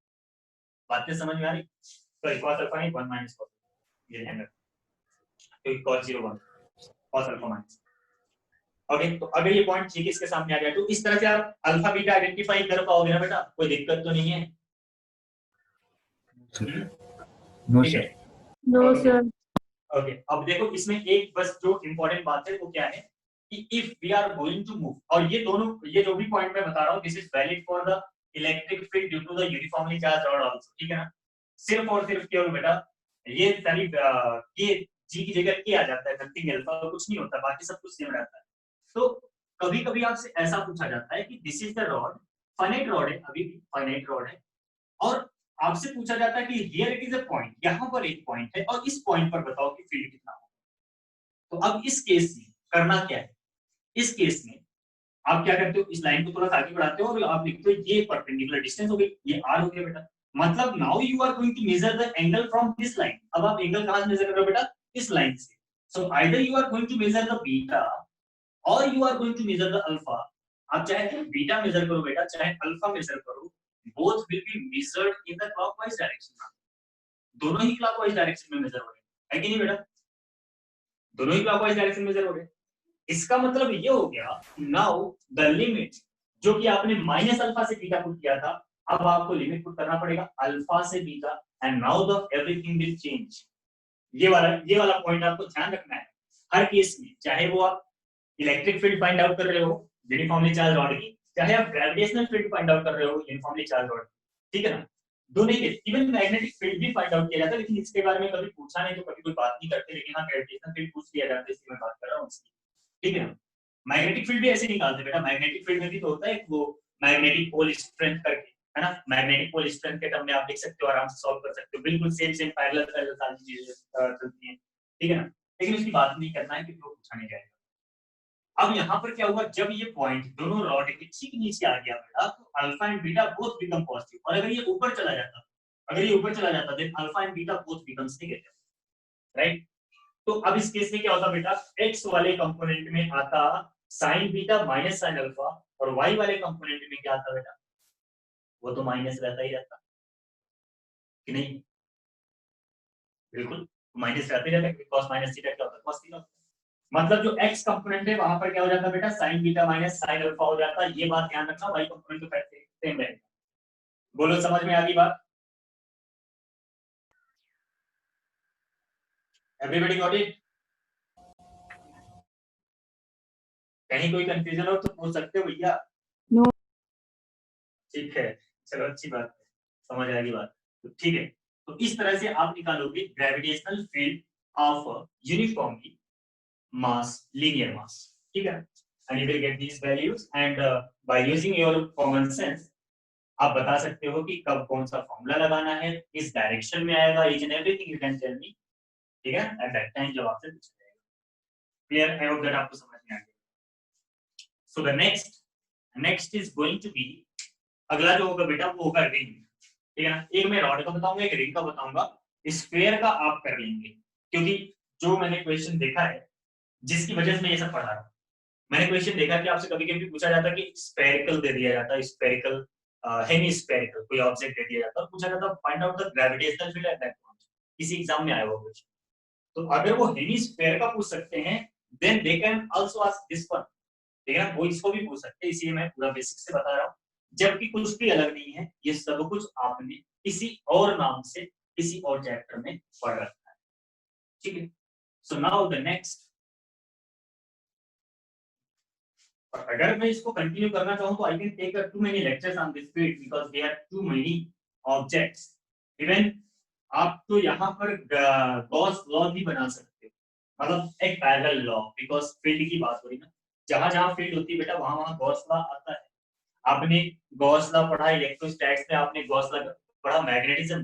बातें समझ में आ रही? तो cos alpha नहीं, 1 minus cos, ये है ना, तो cos 0 1 cos alpha minus. Okay, तो अगर ये पॉइंट ठीक इसके सामने आ गया तो इस तरह से आप अल्फा बीटा आइडेंटिफाई कर पाओगे ना बेटा? कोई दिक्कत तो नहीं है? No sir. No, sir. Okay, अब देखो इसमें एक बस जो इंपॉर्टेंट बात है वो क्या है कि if we are going to move, और ये दोनों, ये जो भी पॉइंट मैं बता रहा हूँ, this is valid for the electric field due to the uniformly charge rod also. ठीक है ना? सिर्फ और सिर्फ केवल बेटा ये सारी ये जी की जगह के आ जाता है, नथिंग एल्स, और कुछ नहीं होता, बाकी सब कुछ सेम रहता है. तो कभी कभी आपसे ऐसा पूछा जाता है कि this is the rod, finite rod है, अभी भी फाइनाइट रॉड है, और आपसे पूछा जाता है कि here it is a point, यहाँ पर एक पॉइंट है और इस पॉइंट पर बताओ कि फील्ड कितना होगा. तो अब इस केस में करना क्या है? इस केस में आप क्या करते हो, इस लाइन को थोड़ा सा आगे बढ़ाते हो और आप लिखते हो ये परपेंडिकुलर डिस्टेंस हो गई, ये r हो गया बेटा. मतलब now you are going to measure the angle from this line. अब आप एंगल कहां से मेजर कर रहे हो बेटा? इस लाइन से. So either you are going to measure the beta और you are going to measure the alpha. आप चाहे बीटा मेजर करो बेटा, चाहे अल्फा मेजर करो, both will be measured in the clockwise direction. दोनों ही clockwise direction में मेजर हो रहे हैं, है कि नहीं बेटा? दोनों ही clockwise direction में मेजर हो रहे हैं. इसका मतलब ये हो गया, now the limit जो कि आपने माइनस अल्फा से बीटा पुट किया था, अब आपको लिमिट पुट करना पड़ेगा अल्फा से beta, and now the everything will change. ये वाला पॉइंट आपको ध्यान रखना है हर केस में, चाहे वो आप इलेक्ट्रिक फील्ड फाइंड आउट कर रहे हो यूनिफॉर्मली चार्ज रॉड की, चाहे आप ग्रेविटेशनल फील्ड फाइंड आउट कर रहे हो यूनिफॉर्मली चार्ज रॉड, ठीक है ना, दोनों के इवन मैग्नेटिक फील्ड भी फाइंड आउट किया जाता है, लेकिन इसके बारे में कभी पूछा नहीं तो कभी कोई बात नहीं करते, लेकिन हाँ ग्रेविटेशनल फील्ड पूछ लिया जाता है, इसलिए मैं बात कर रहा हूँ इसकी, ठीक है ना। मैग्नेटिक फील्ड भी ऐसे निकालते बेटा, मैग्नेटिक फील्ड में भी तो होता है वो मैग्नेटिक पोल स्ट्रेंथ करके, है ना, मैग्नेटिक पोल स्ट्रेंथ के टर्म में आप देख सकते हो, आराम से सॉल्व कर सकते हो, बिल्कुल सेम पैरेलल सारी चीजें चलती हैं, ठीक है ना, लेकिन उसकी बात नहीं करना है क्योंकि वो पूछा नहीं जाएगा। अब यहाँ पर क्या हुआ, जब ये पॉइंट दोनों रॉड के ठीक नीचे आ गया बेटा, तो alpha and beta both become positive, और अगर ये ऊपर चला जाता, then alpha and beta both becomes negative, right. तो अब इस केस में क्या होता बेटा, एक्स वाले कंपोनेंट में आता sign beta minus sine alpha, और वाई वाले कंपोनेंट में क्या आता बेटा, वो तो माइनस रहता ही रहता कि नहीं, बिल्कुल माइनस रहते ही रहता, cos माइनस थीटा क्या होता है, cos थीटा, मतलब जो x कंपोनेंट है वहां पर क्या हो जाता है बेटा, sin beta minus sin alpha हो जाता है, ये बात ध्यान रखना, y कंपोनेंट तो सेम रहेगा। बोलो समझ में आ गई बात, एवरीबॉडी गॉट इट, कहीं कोई कंफ्यूजन हो तो पूछ सकते हो भैया, नो, ठीक है, चलो अच्छी बात है, समझ आ गई बात, तो ठीक है, तो इस तरह से आप निकालोगे gravitational field of uniformly mass linear mass, ठीक है, and you will get these values, and by using your common sense आप बता सकते हो कि कब कौन सा फॉर्मूला लगाना है, इस डायरेक्शन में आएगा, each and everything you can tell me, ठीक है, एट दैट टाइम जब आपसे पूछा जाएगा। क्लियर, आई होप दैट आपको समझ में आ गया। So the next is going to be, अगला जो होगा बेटा वो होगा रिंग, ठीक है ना, एक मैं रॉड का बताऊंगा, एक रिंग का बताऊंगा, स्फीयर का आप कर लेंगे, क्योंकि जो मैंने क्वेश्चन देखा है जिसकी वजह से मैं ये सब पढ़ा रहा हूँ, मैंने क्वेश्चन देखा कि आपसे कभी कभी पूछा जाता कि स्फेरिकल दे दिया जाता, स्फेरिकल हेमिस्फेरिकल कोई ऑब्जेक्ट दे दिया जाता और पूछा जाता find out the gravitational field at that point, किसी एग्जाम में आया हुआ क्वेश्चन, तो अगर वो हेमिस्फेयर का पूछ सकते हैं then they can also ask this one, ठीक है ना, वो इसको भी पूछ सकते हैं, इसलिए मैं पूरा बेसिक से बता रहा हूँ, जबकि कुछ भी अलग नहीं है, ये सब कुछ आपने किसी और नाम से किसी और चैप्टर में पढ़ रखा है, ठीक है। सो नाउ द नेक्स्ट, अगर मैं इसको कंटिन्यू करना चाहूँ तो I can take too many lectures on this field because there are too many objects, even आप तो यहाँ पर गॉस लॉ भी बना सकते हो, मतलब एक पैरेलल लॉ, बिकॉज़ फील्ड की बात हो रही ना, जहाँ जहाँ फील्ड होती है बेटा वहाँ वहाँ गॉस लॉ आता है, आपने गॉस लॉ पढ़ा इलेक्ट्रोस्टैटिक्स में, आपने गॉस लॉ पढ़ा magnetism,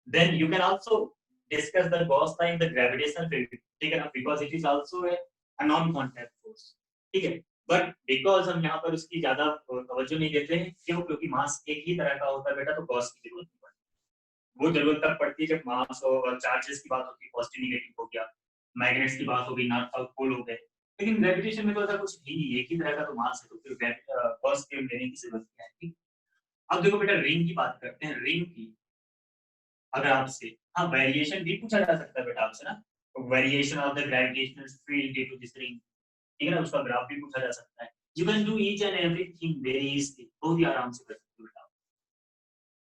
then you can also discuss the Gauss law in the gravitational field, ठीक है ना, because it is also a non contact force, ठीक है, बट बिकॉज हम यहाँ पर उसकी ज्यादा तवज्जो नहीं देते हैं, क्यों, क्योंकि मास एक ही तरह का होता है बेटा, तो गॉस की जरूरत नहीं पड़ती, वो जरूरत तब पड़ती है जब मास और चार्जेस की बात होती है, पॉजिटिव नेगेटिव हो गया, मैग्नेट्स की बात हो गई, नॉर्थ साउथ पोल हो गए, लेकिन ग्रेविटेशन में तो ऐसा कुछ ही नहीं, एक ही तरह का तो मास है, तो फिर गॉस के लेने की जरूरत क्या है। अब देखो बेटा रिंग की बात करते हैं, रिंग की अगर आपसे हाँ वेरिएशन भी पूछा जा सकता है बेटा आपसे ना, variation of the gravitational field due to this ring, ठीक है ना, उसका ग्राफ भी पूछा जा सकता है, you can do each and everything very easily, बहुत ही आराम से कर सकते हो बेटा।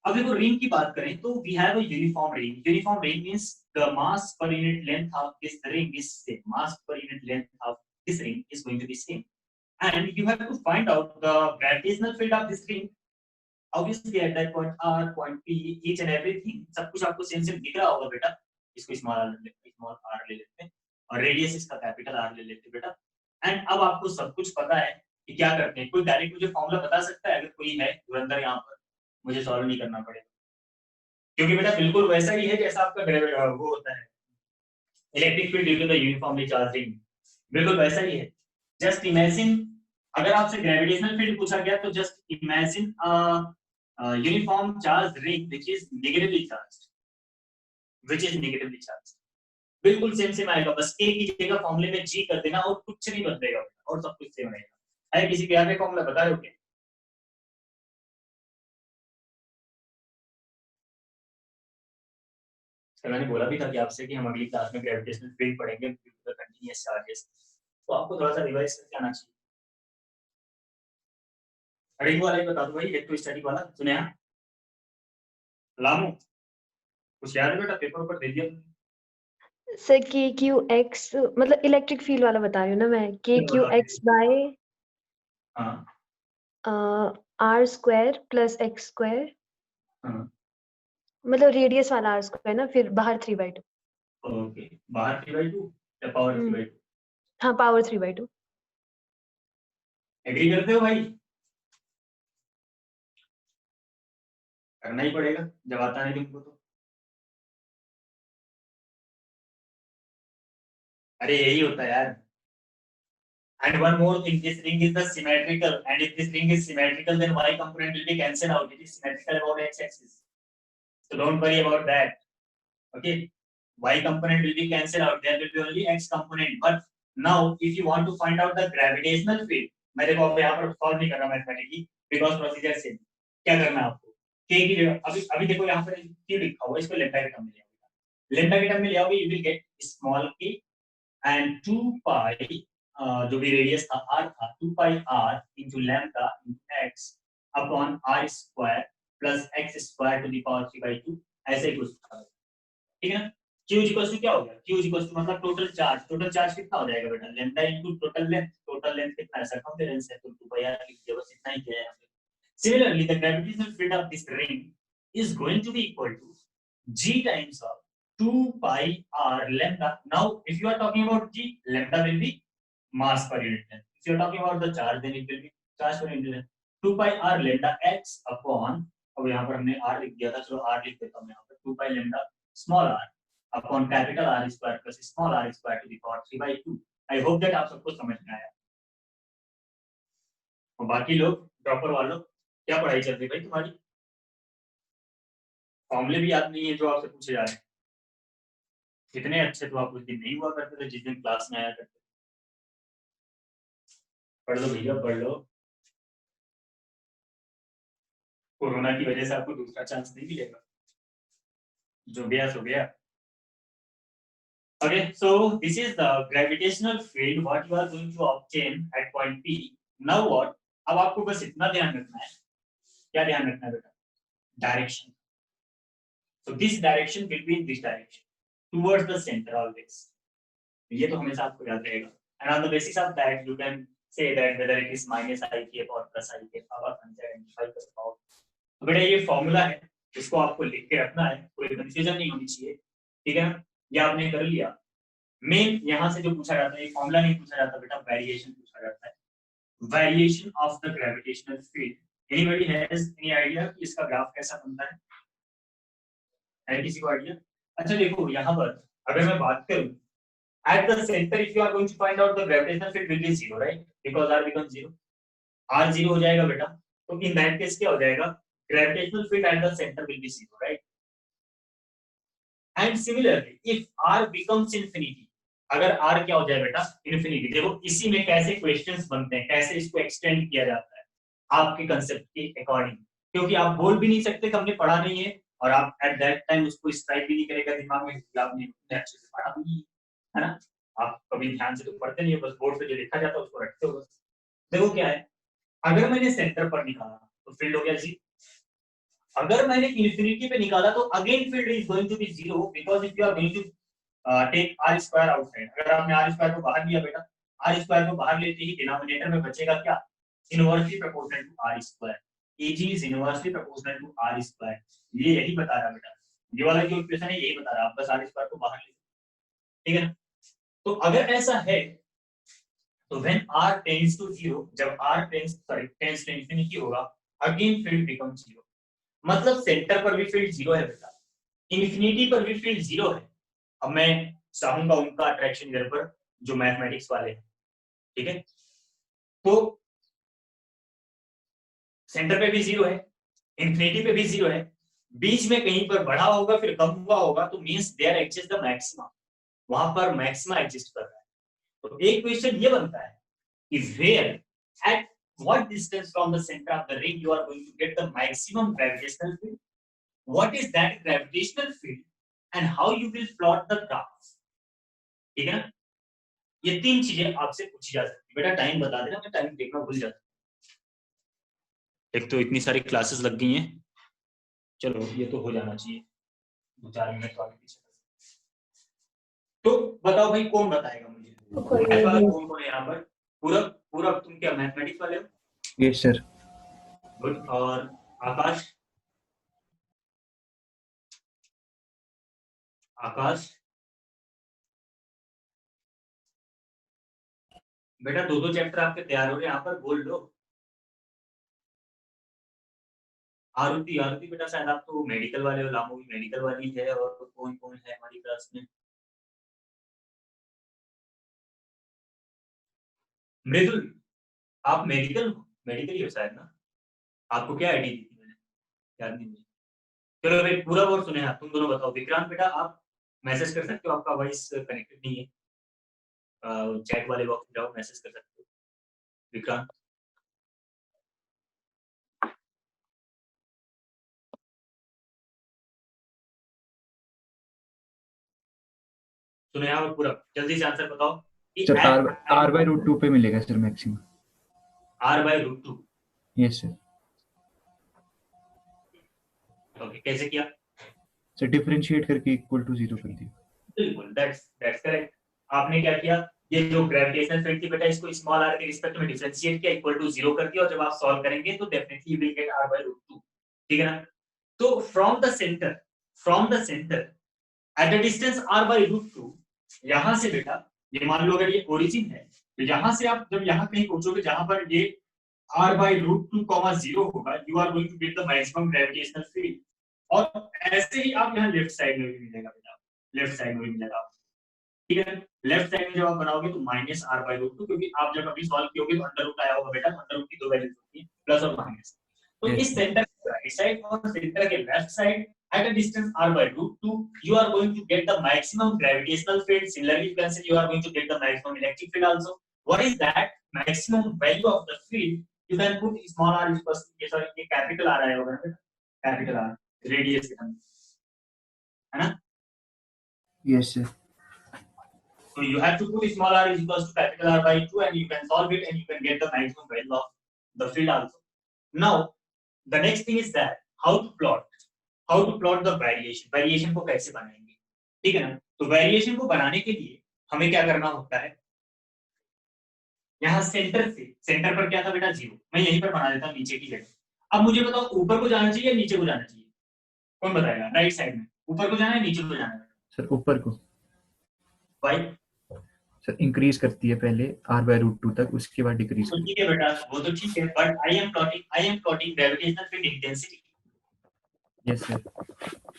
अब देखो रिंग की बात करें तो we have a uniform ring means the mass per unit length of this ring is same, mass per unit length of this ring is going to be same, and you have to find out the gravitational field of this ring, obviously at that point or point P each and everything सब कुछ आपको same same दिख रहा होगा बेटा, इसको small are ले लेते हैं और रेडियस इसका कैपिटल आर ले लेते हैं बेटा, एंड अब आपको सब कुछ पता है कि क्या करते हैं, कोई डायरेक्ट मुझे फॉर्मूला बता सकता है, अगर कोई है धुरंधर यहाँ पर, मुझे सॉल्व नहीं करना पड़ेगा, क्योंकि बेटा बिल्कुल वैसा ही है जैसा आपका वो होता है electric field due to the uniformly charge ring, बिल्कुल वैसा ही है, जस्ट इमेजिन अगर आपसे ग्रेविटेशनल फील्ड पूछा गया तो just imagine uniform charge ring which is negatively charged, बिल्कुल सेम सेम आएगा, बस के की जगह फॉर्मूले में जी कर देना और कुछ नहीं बदलेगा और सब कुछ सेम रहेगा। है किसी के याद है फॉर्मूला, बता रहे हो क्या? तो मैंने बोला भी था कि आपसे कि हम अगली क्लास में ग्रेविटेशनल फील्ड पढ़ेंगे, कंटीन्यूअस चार्जेस, तो आपको थोड़ा सा रिवाइज करके आना चाहिए। रिंग वाला ही बता दो भाई, इलेक्ट्रोस्टैटिक वाला सुने हैं लामू, कुछ याद है बेटा, पेपर पर दे दिया सर के क्यू एक्स, मतलब इलेक्ट्रिक फील्ड वाला बता रही हूँ ना मैं, के क्यू एक्स बाय हाँ r square plus x square, हाँ मतलब रेडियस वाला r स्क्वायर ना, फिर बाहर 3/2। ओके, बाहर 3/2 या पावर 3/2? हाँ पावर 3/2। एग्री करते हो भाई? करना ही पड़ेगा जब आता नहीं तुमको तो। अरे यही होता है यार। And one more thing, this ring is the symmetrical, and if this ring is symmetrical, then y component will be cancelled out. It is symmetrical about x-axis, so don't worry about that. Okay, y component will be cancelled out. There will be only x component. But now, if you want to find out the gravitational field, मैं देखो अब यहाँ पर solve नहीं कर रहा mathematically, because procedure same. क्या करना है आपको? k की जगह अभी अभी देखो यहाँ पर q लिखा हुआ है, इसको लेम्डा के टर्म में ले आओगे। लेम्डा के टर्म में ले आओगे, you will get small k and 2 pi जो भी रेडियस था r था 2 pi r into lambda into x upon r square plus x square to the power 3/2, ऐसे ही कुछ था। ठीक है ना? q इक्वल्स टू क्या हो गया? q इक्वल्स टू मतलब टोटल चार्ज कितना हो जाएगा बेटा? लैम्डा इनटू टोटल लेंथ कितना है? सर्कमफेरेंस है, तो 2 pi r लिख दिया, बस इतना ही किया है। Similarly, the gravitational field of this ring is going to be equal to g times of 2 pi r lambda. Now, if you are talking about g, lambda will be mass per unit length. If you are talking about the charge, then it will be charge per unit length. 2 pi r lambda x upon, अब यहाँ पर हमने r लिख दिया था, चलो r लिख देता हूँ यहाँ पर, 2 pi lambda small r upon capital R square plus small r square to the power 3/2. I hope that आप सबको समझ में आया। और बाकी लोग ड्रॉपर वालों क्या पढ़ाई चल रही भाई तुम्हारी? फॉर्मूले भी याद नहीं है जो आपसे पूछे जा रहे हैं। इतने अच्छे तो आप उस दिन नहीं हुआ करते थे जिस दिन क्लास में आया करते। पढ़ लो भैया पढ़ लो, कोरोना की वजह से आपको दूसरा चांस नहीं मिलेगा, जो गया सो गया। Okay, so this is the gravitational field what you are going to obtain at point P. Now what? अब आपको बस इतना ध्यान रखना है, क्या ध्यान रखना है बेटा? Direction. So this direction will be in this direction towards the center always. ये तो हमेशा आपको याद रहेगा। And on the basis of that, you can say that whether it is minus I cap or plus I cap, आप identify कर पाओ। तो बेटा ये फॉर्मूला है, इसको आपको लिख के रखना है, कोई कंफ्यूजन नहीं होनी चाहिए। ठीक है ना? ये आपने कर लिया। मेन यहाँ से जो पूछा जाता है, ये फॉर्मूला नहीं पूछा जाता बेटा, वेरिएशन पूछा जाता है। Variation of the gravitational field. Anybody has any idea कि इसका ग्राफ कैसा बनता है? है किसी को आइडिया? अच्छा देखो यहाँ पर अगर मैं बात करूं, at the center if you are going to find out the gravitational field will be 0, right? Because r becomes 0, r 0 हो जाएगा बेटा, तो in that case क्या हो जाएगा? Gravitational field at the center will be 0, right? And similarly if r becomes infinity, अगर r क्या हो जाए बेटा? infinity। देखो इसी में कैसे क्वेश्चंस बनते हैं, कैसे इसको एक्सटेंड किया जाता है आपके कंसेप्ट के अकॉर्डिंग, क्योंकि आप बोल भी नहीं सकते कि हमने पढ़ा नहीं है, और आप एट दैट टाइम उसको स्ट्राइक भी नहीं करेगा दिमाग में कि आपने अच्छे से पढ़ा नहीं है ना। आप कभी ध्यान से तो पढ़ते नहीं हो, बस बोर्ड पे जो लिखा जाता है उसको रखते हो बस। देखो क्या है, अगर मैंने सेंटर पर निकाला तो फील्ड हो गया जी, अगर मैंने इन्फिनिटी पे निकाला तो again field is going to be 0, because if you are going to take r square outside, अगर आपने r स्क्वायर को बाहर लिया बेटा, r स्क्वायर को बाहर लेते ही डिनोमिनेटर में बचेगा क्या? Inversely proportional to r square. Ag is inversely proportional to r square। ये यही बता रहा बेटा, ये वाला जो इक्वेशन है यही बता रहा, आप बस r स्क्वायर को बाहर ले, ठीक है ना? तो अगर ऐसा है तो when r tends to 0, जब r tends to infinity होगा, again field becomes 0। मतलब सेंटर पर भी फील्ड 0 है बेटा, इन्फिनिटी पर भी फील्ड 0 है। अब मैं चाहूंगा उनका अट्रैक्शन इधर पर जो मैथमेटिक्स वाले हैं, ठीक है? तो सेंटर पे भी 0 है, इन्फिनिटी पे भी 0 है, बीच में कहीं पर बढ़ा होगा फिर कम हुआ होगा, तो means there exist the maxima, वहां पर मैक्सिमा एग्जिस्ट कर रहा है। तो एक क्वेश्चन ये बनता है कि where at what distance from the center of the ring you are going to get the maximum gravitational field, what is that gravitational field, and how you will plot the graph। ठीक है ना? ये तीन चीजें आपसे पूछी जा सकती है बेटा। टाइम बता देना, मैं टाइम देखना भूल जाता हूं। एक तो इतनी सारी क्लासेस लग गई हैं, चलो ये तो हो जाना चाहिए 2-4 मिनट वाले पीछे। तो बताओ भाई कौन बताएगा मुझे, कौन कौन है यहाँ पर? पूरब, तुम क्या मैथमेटिक्स वाले हो? Yes sir. गुड। और आकाश? आकाश बेटा, दो दो चैप्टर आपके तैयार हो रहे हैं, यहाँ पर बोल लो। आरुति, आरुति बेटा शायद आप तो मेडिकल वाले हो, लामो भी मेडिकल वाली है, और कौन कौन है हमारी क्लास में? मृदुल, आप मेडिकल मेडिकल ही हो शायद ना? आपको क्या आईडी दी थी मैंने, याद नहीं मुझे। चलो भाई, पूरा वर्ड सुने आप, तुम दोनों बताओ। विक्रांत बेटा आप मैसेज कर सकते हो, आपका वॉइस कनेक्टेड नहीं है, चैट वाले बॉक्स में जाओ, मैसेज कर सकते हो। विक्रांत? सुने आप पूरा, जल्दी से आंसर बताओ कि सर आर बाय रूट 2 पे मिलेगा sir maximum. r/√2। Yes sir. Okay, कैसे किया? सर डिफरेंशिएट करके इक्वल टू 0 कर दिया। बिल्कुल, दैट्स करेक्ट। आपने क्या किया, ये जो ग्रेविटेशनल फील्ड थी बेटा, इसको स्मॉल r के रिस्पेक्ट में डिफरेंशिएट किया, इक्वल टू 0 कर दिया, और जब आप सॉल्व करेंगे तो definitely you will get r/√2। ठीक है ना? तो from the centre at the distance r/√2, यहां से बेटा, ये मान लो अगर ये ओरिजिन है, तो यहां से आप जब यहां कहीं पहुंचोगे जहां पर ये r/√2, 0 होगा, you are going to get the maximum gravitational field. और ऐसे ही आप यहाँ लेफ्ट साइड में भी मिलेगा बेटा, लेफ्ट साइड में भी मिलेगा। ठीक है, लेफ्ट साइड में जब आप बनाओगे तो -r/√2, क्योंकि आप जब अभी सॉल्व कियोगे तो अंडर रूट आया होगा बेटा, अंडर रूट की दो वैल्यूज होती है, प्लस और माइनस। तो Yes, इस सेंटर के राइट साइड और सेंटर के left side at a distance r/√2, you are going to get the maximum gravitational field. Similarly, you can say you are going to get the maximum electric field also. What is that maximum value of the field? You can put small r equals to, sorry, ये capital r आया होगा ना बेटा, capital r radius के अंदर, है ना? yes sir. So you have to put small r is equals to capital R/2, and you can solve it and you can get the maximum value of the field also. Now, the next thing is that how to plot the variation. Variation को कैसे बनाएंगे? ठीक है ना? तो variation को बनाने के लिए हमें क्या करना होता है? यहाँ सेंटर पर क्या था बेटा? 0। मैं यहीं पर बना देता हूँ नीचे की जगह। अब मुझे बताओ, ऊपर को जाना चाहिए या नीचे को जाना चाहिए? कौन बताएगा? राइट साइड में ऊपर को जाना है, नीचे को जाना है? सर ऊपर को। भाई सर इंक्रीज करती है पहले r/√2 तक, उसके बाद डिक्रीज तो करती ठीक है बेटा, वो तो ठीक है, but I am plotting gravitational field intensity, है। Yes sir.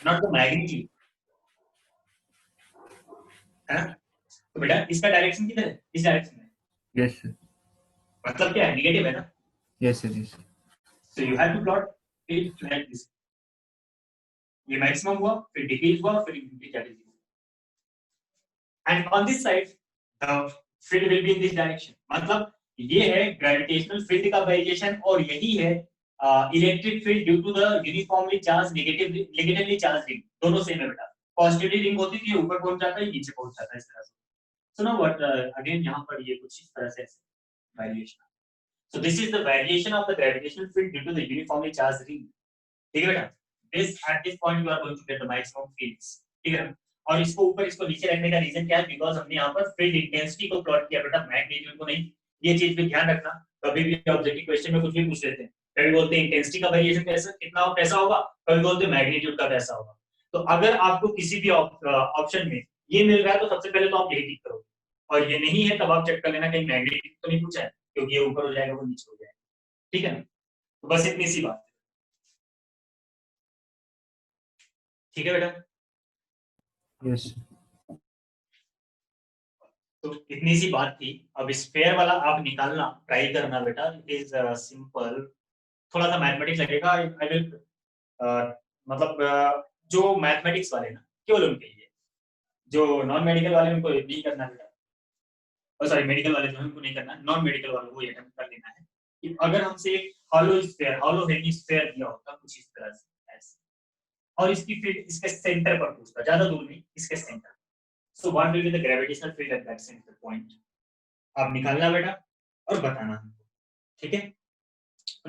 Not the magnitude, है ना? तो बेटा इसका डायरेक्शन किधर है? इस डायरेक्शन में। Yes sir. मतलब क्या है? नेगेटिव है ना? Yes sir. Yes. So you have to plot it like this. ये मैक्सिमम हुआ, फिर डिक्रीज हुआ, फिर इंक्रीज हुआ, and on this side the field will be in this direction. मतलब ये है ग्रेविटेशनल फील्ड का वेरिएशन, और यही है electric field due to the uniformly charge negatively charge ring. दोनों सेम है बेटा, पॉजिटिवली रिंग होती थी, ऊपर पहुंच जाता है, नीचे पहुंच जाता है, इस तरह से। सो नाउ व्हाट अगेन यहाँ पर ये कुछ इस तरह से variation. So this is the variation of the gravitational field due to the uniformly charge ring. ठीक है बेटा, this at this point you are going to get the maximum fields. ठीक है, और इसको ऊपर इसको नीचे रखने का रीजन क्या है? बिकॉज हमने यहाँ पर फील्ड इंटेंसिटी को प्लॉट किया बेटा, मैग्नीट्यूड को नहीं। ये चीज भी ध्यान रखना, कभी भी ऑब्जेक्टिव क्वेश्चन में कुछ भी पूछ लेते हैं, कभी बोलते हैं इंटेंसिटी का वेरिएशन कैसा कितना कैसा होगा, कभी बोलते हैं मैग्नीट्यूड का कैसा होगा। तो अगर आपको किसी भी ऑप्शन में ये मिल रहा है तो सबसे पहले तो आप यही टिक करोगे, और ये नहीं है तब आप चेक कर लेना कहीं मैग्नीट्यूड तो नहीं पूछा है, क्योंकि ये ऊपर हो जाएगा वो नीचे हो जाएगा। ठीक है ना? तो बस इतनी सी बात। ठीक है बेटा? यस। तो इतनी सी बात थी। अब स्फेयर वाला आप निकालना ट्राई करना बेटा, इट इज सिंपल। थोड़ा सा मैथमेटिक्स लगेगा, आई विल मतलब जो मैथमेटिक्स वाले ना केवल उनके लिए, जो नॉन मेडिकल वाले उनको नहीं करना बेटा, और सॉरी मेडिकल वाले जो है उनको नहीं करना, नॉन मेडिकल वालों को ये अटेम्प्ट कर लेना है कि अगर हमसे एक हॉलो हेमिस्फेयर दिया होता कुछ इस तरह से ऐसे, और इसकी फील्ड इसके सेंटर पर पूछता, ज्यादा दूर नहीं, इसके centre. So what will be the gravitational field at that centre point? आप निकालना बेटा और बताना हमको। ठीक है,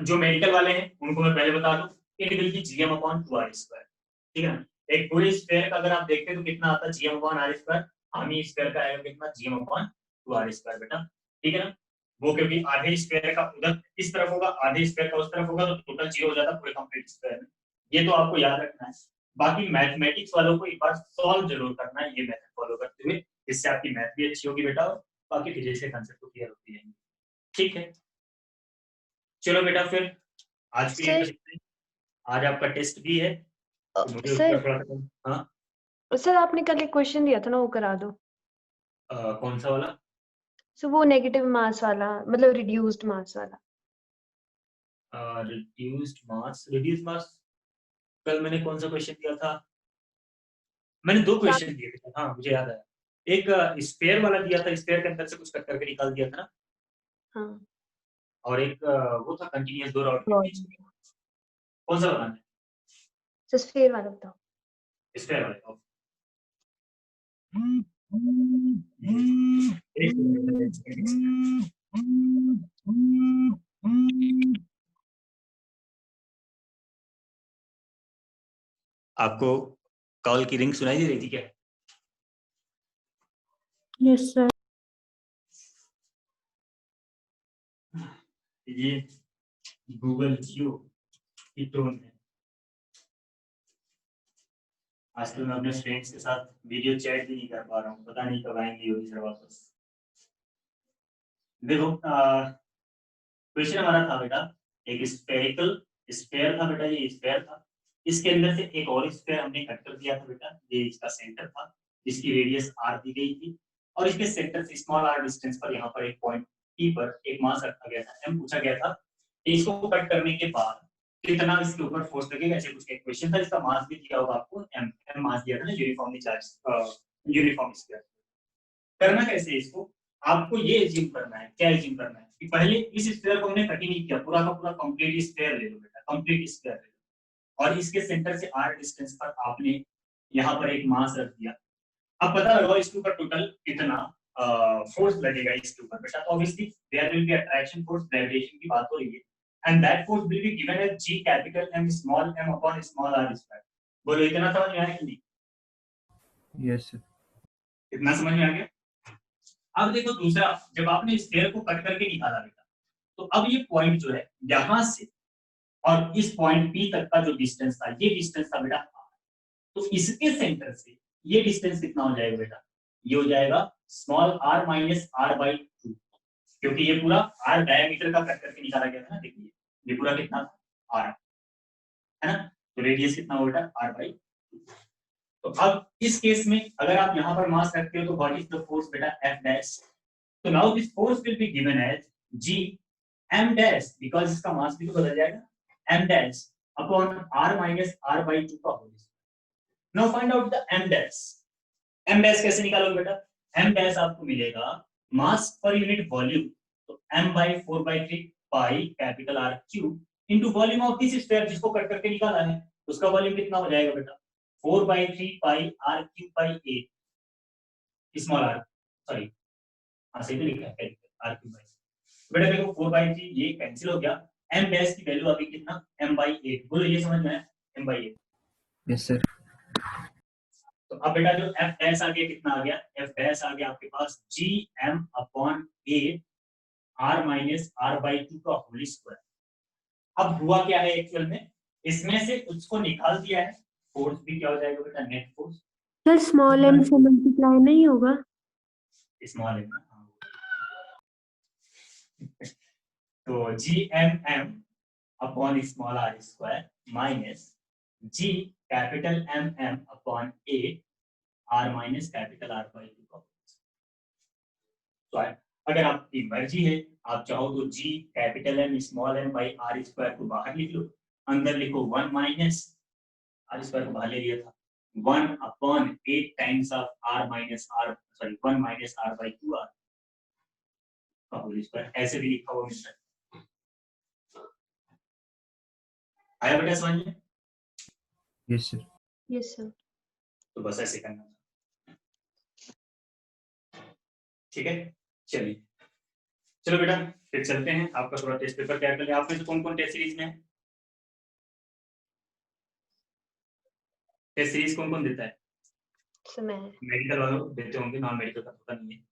जो मेडिकल वाले हैं उनको मैं पहले बता दूं, इट विल बी gm/2r²। ठीक है ना? एक पूरे स्फीयर का अगर आप देखते हैं तो कितना आता है? gm/r²। हामी स्फीयर का आएगा कितना? gm/2r² बेटा। ठीक है ना? वो क्योंकि आधे स्क्वायर का उधर इस तरफ होगा, आधे स्क्वायर का उस तरफ होगा, तो टोटल 0 हो जाता पूरे कंप्लीट स्क्वायर में। ये तो आपको याद रखना है। बाकी मैथमेटिक्स वालों को एक बार सॉल्व जरूर करना है ये मेथड फॉलो करते हुए, इससे आपकी मैथ भी अच्छी होगी बेटा, और बाकी फिजिक्स के कांसेप्ट क्लियर होती रहेंगे। ठीक है, चलो बेटा फिर आज के लिए सर बस इतना ही। आज आपका टेस्ट भी है, तो मुझे सर उसका थोड़ा सा सर आपने कल एक क्वेश्चन दिया था ना, वो करा दो। कौन सा वाला? सो वो नेगेटिव मास वाला, मतलब रिड्यूस्ड मास वाला। रिड्यूस्ड मास कल मैंने कौन सा क्वेश्चन दिया था? मैंने 2 क्वेश्चन दिए थे। हाँ मुझे याद आया, एक स्फीयर वाला दिया था, स्फीयर के अंदर से कुछ कट करके निकाल दिया था ना, हाँ और एक वो था कंटीन्यूअस 2 रॉड के बीच में। कौन सा बनाना है? सर स्फीयर वाला बताओ। स्फीयर वाला। एक मिनट। आपको कॉल की रिंग सुनाई दे रही थी क्या? Yes sir. ये गूगल जियो की टोन है। आजकल मैं अपने फ्रेंड्स के साथ वीडियो चैट भी नहीं कर पा रहा हूँ, पता नहीं कब आएंगी वो इधर वापस। देखो क्वेश्चन हमारा था बेटा, एक स्फेरिकल स्फेयर था बेटा, ये स्फेयर था, इसके अंदर से एक और स्फेयर हमने कट कर दिया था बेटा, ये इसका सेंटर था, जिसकी रेडियस r दी गई थी, और इसके सेंटर से स्मॉल r डिस्टेंस पर यहाँ पर एक पॉइंट P पर एक मास रखा गया था, m पूछा गया था कि इसको कट करने के बाद कितना इसके ऊपर फोर्स लगेगा, ऐसे कुछ एक क्वेश्चन था। इसका मास भी दिया होगा आपको, m मास दिया था ना, यूनिफॉर्मली चार्ज यूनिफॉर्म स्फीयर। करना कैसे है इसको, आपको ये एज्यूम करना है, क्या एज्यूम करना है कि पहले इस स्फीयर को हमने कट ही नहीं किया, पूरा का पूरा कंप्लीट स्फीयर ले लो बेटा, कंप्लीट स्फीयर ले लो, और इसके सेंटर से r डिस्टेंस पर आपने यहाँ पर एक मास रख दिया। अब पता लगाओ इसके ऊपर टोटल कितना फोर्स लगेगा इसके ऊपर बेटा। तो obviously there will be attraction force, gravitation की बात हो रही है, and that force will be given as g capital M small m upon small r square. बोलो इतना समझ में आया कि नहीं? Yes sir. इतना समझ में आ गया? अब देखो दूसरा, जब आपने स्फीयर को कट करके निकाला बेटा, तो अब ये पॉइंट जो है यहां से और इस पॉइंट P तक का जो डिस्टेंस था, ये डिस्टेंस था बेटा r। तो इसके सेंटर से ये डिस्टेंस कितना हो जाएगा बेटा? ये हो जाएगा small r minus r by 2, क्योंकि ये पूरा r डायमीटर का कट करके निकाला गया था ना। देखिए ये पूरा कितना r है ना, तो रेडियस कितना हो बेटा r बाई 2। तो अब इस केस में अगर आप यहाँ पर मास रखते हो तो व्हाट इज द फोर्स बेटा? F dash. तो now this force will be given as g m dash, because इसका मास भी तो बदल जाएगा, m dash upon r minus r by 2 का whole square. Now find out the m dash. m dash कैसे निकालोगे बेटा? m डैश आपको मिलेगा मास पर यूनिट वॉल्यूम, तो m by 4/3 pi capital R cube into volume of this sphere, जिसको cut करके निकाला है, उसका वॉल्यूम कितना हो जाएगा बेटा? 4/3 pi R cube by 8 small r, sorry हाँ सही तो लिखा है R क्यूब बाई। बेटा देखो 4/3 ये कैंसिल हो गया, m डैश की वैल्यू आ गई कितना? m/8। बोलो ये समझ में आया? m/8। Yes sir. तो अब बेटा जो f डैश आ गया कितना आ गया? f डैश आ गया आपके पास gm upon 8 r minus r by 2 का होल स्क्वायर। अब हुआ क्या है एक्चुअल में, इसमें से उसको निकाल दिया है, फोर्स भी क्या हो जाएगा बेटा? Net force. Sir small m से मल्टीप्लाई नहीं होगा? स्मॉल m, तो gmm upon small r square minus g capital mm upon 8 r minus capital r by 2 का। तो अगर आपकी मर्जी है, आप चाहो तो g capital M small m by r square को बाहर लिख लो, अंदर लिखो 1 माइनस r स्क्वायर को बाहर ले लिया था 1 upon 8 times of r minus r, sorry 1 minus r by 2r का होल स्क्वायर, ऐसे भी लिखा हुआ मिलता है। आया बेटा समझ में? Yes sir. Yes sir. तो बस ऐसे करना, ठीक है? चलिए चलो बेटा फिर चलते हैं, आपका थोड़ा टेस्ट पेपर तैयार कर ले। आप में से कौन कौन टेस्ट सीरीज में है? टेस्ट सीरीज कौन कौन देता है? समय। मेडिकल वालों देते होंगे, नॉन मेडिकल का पता नहीं है।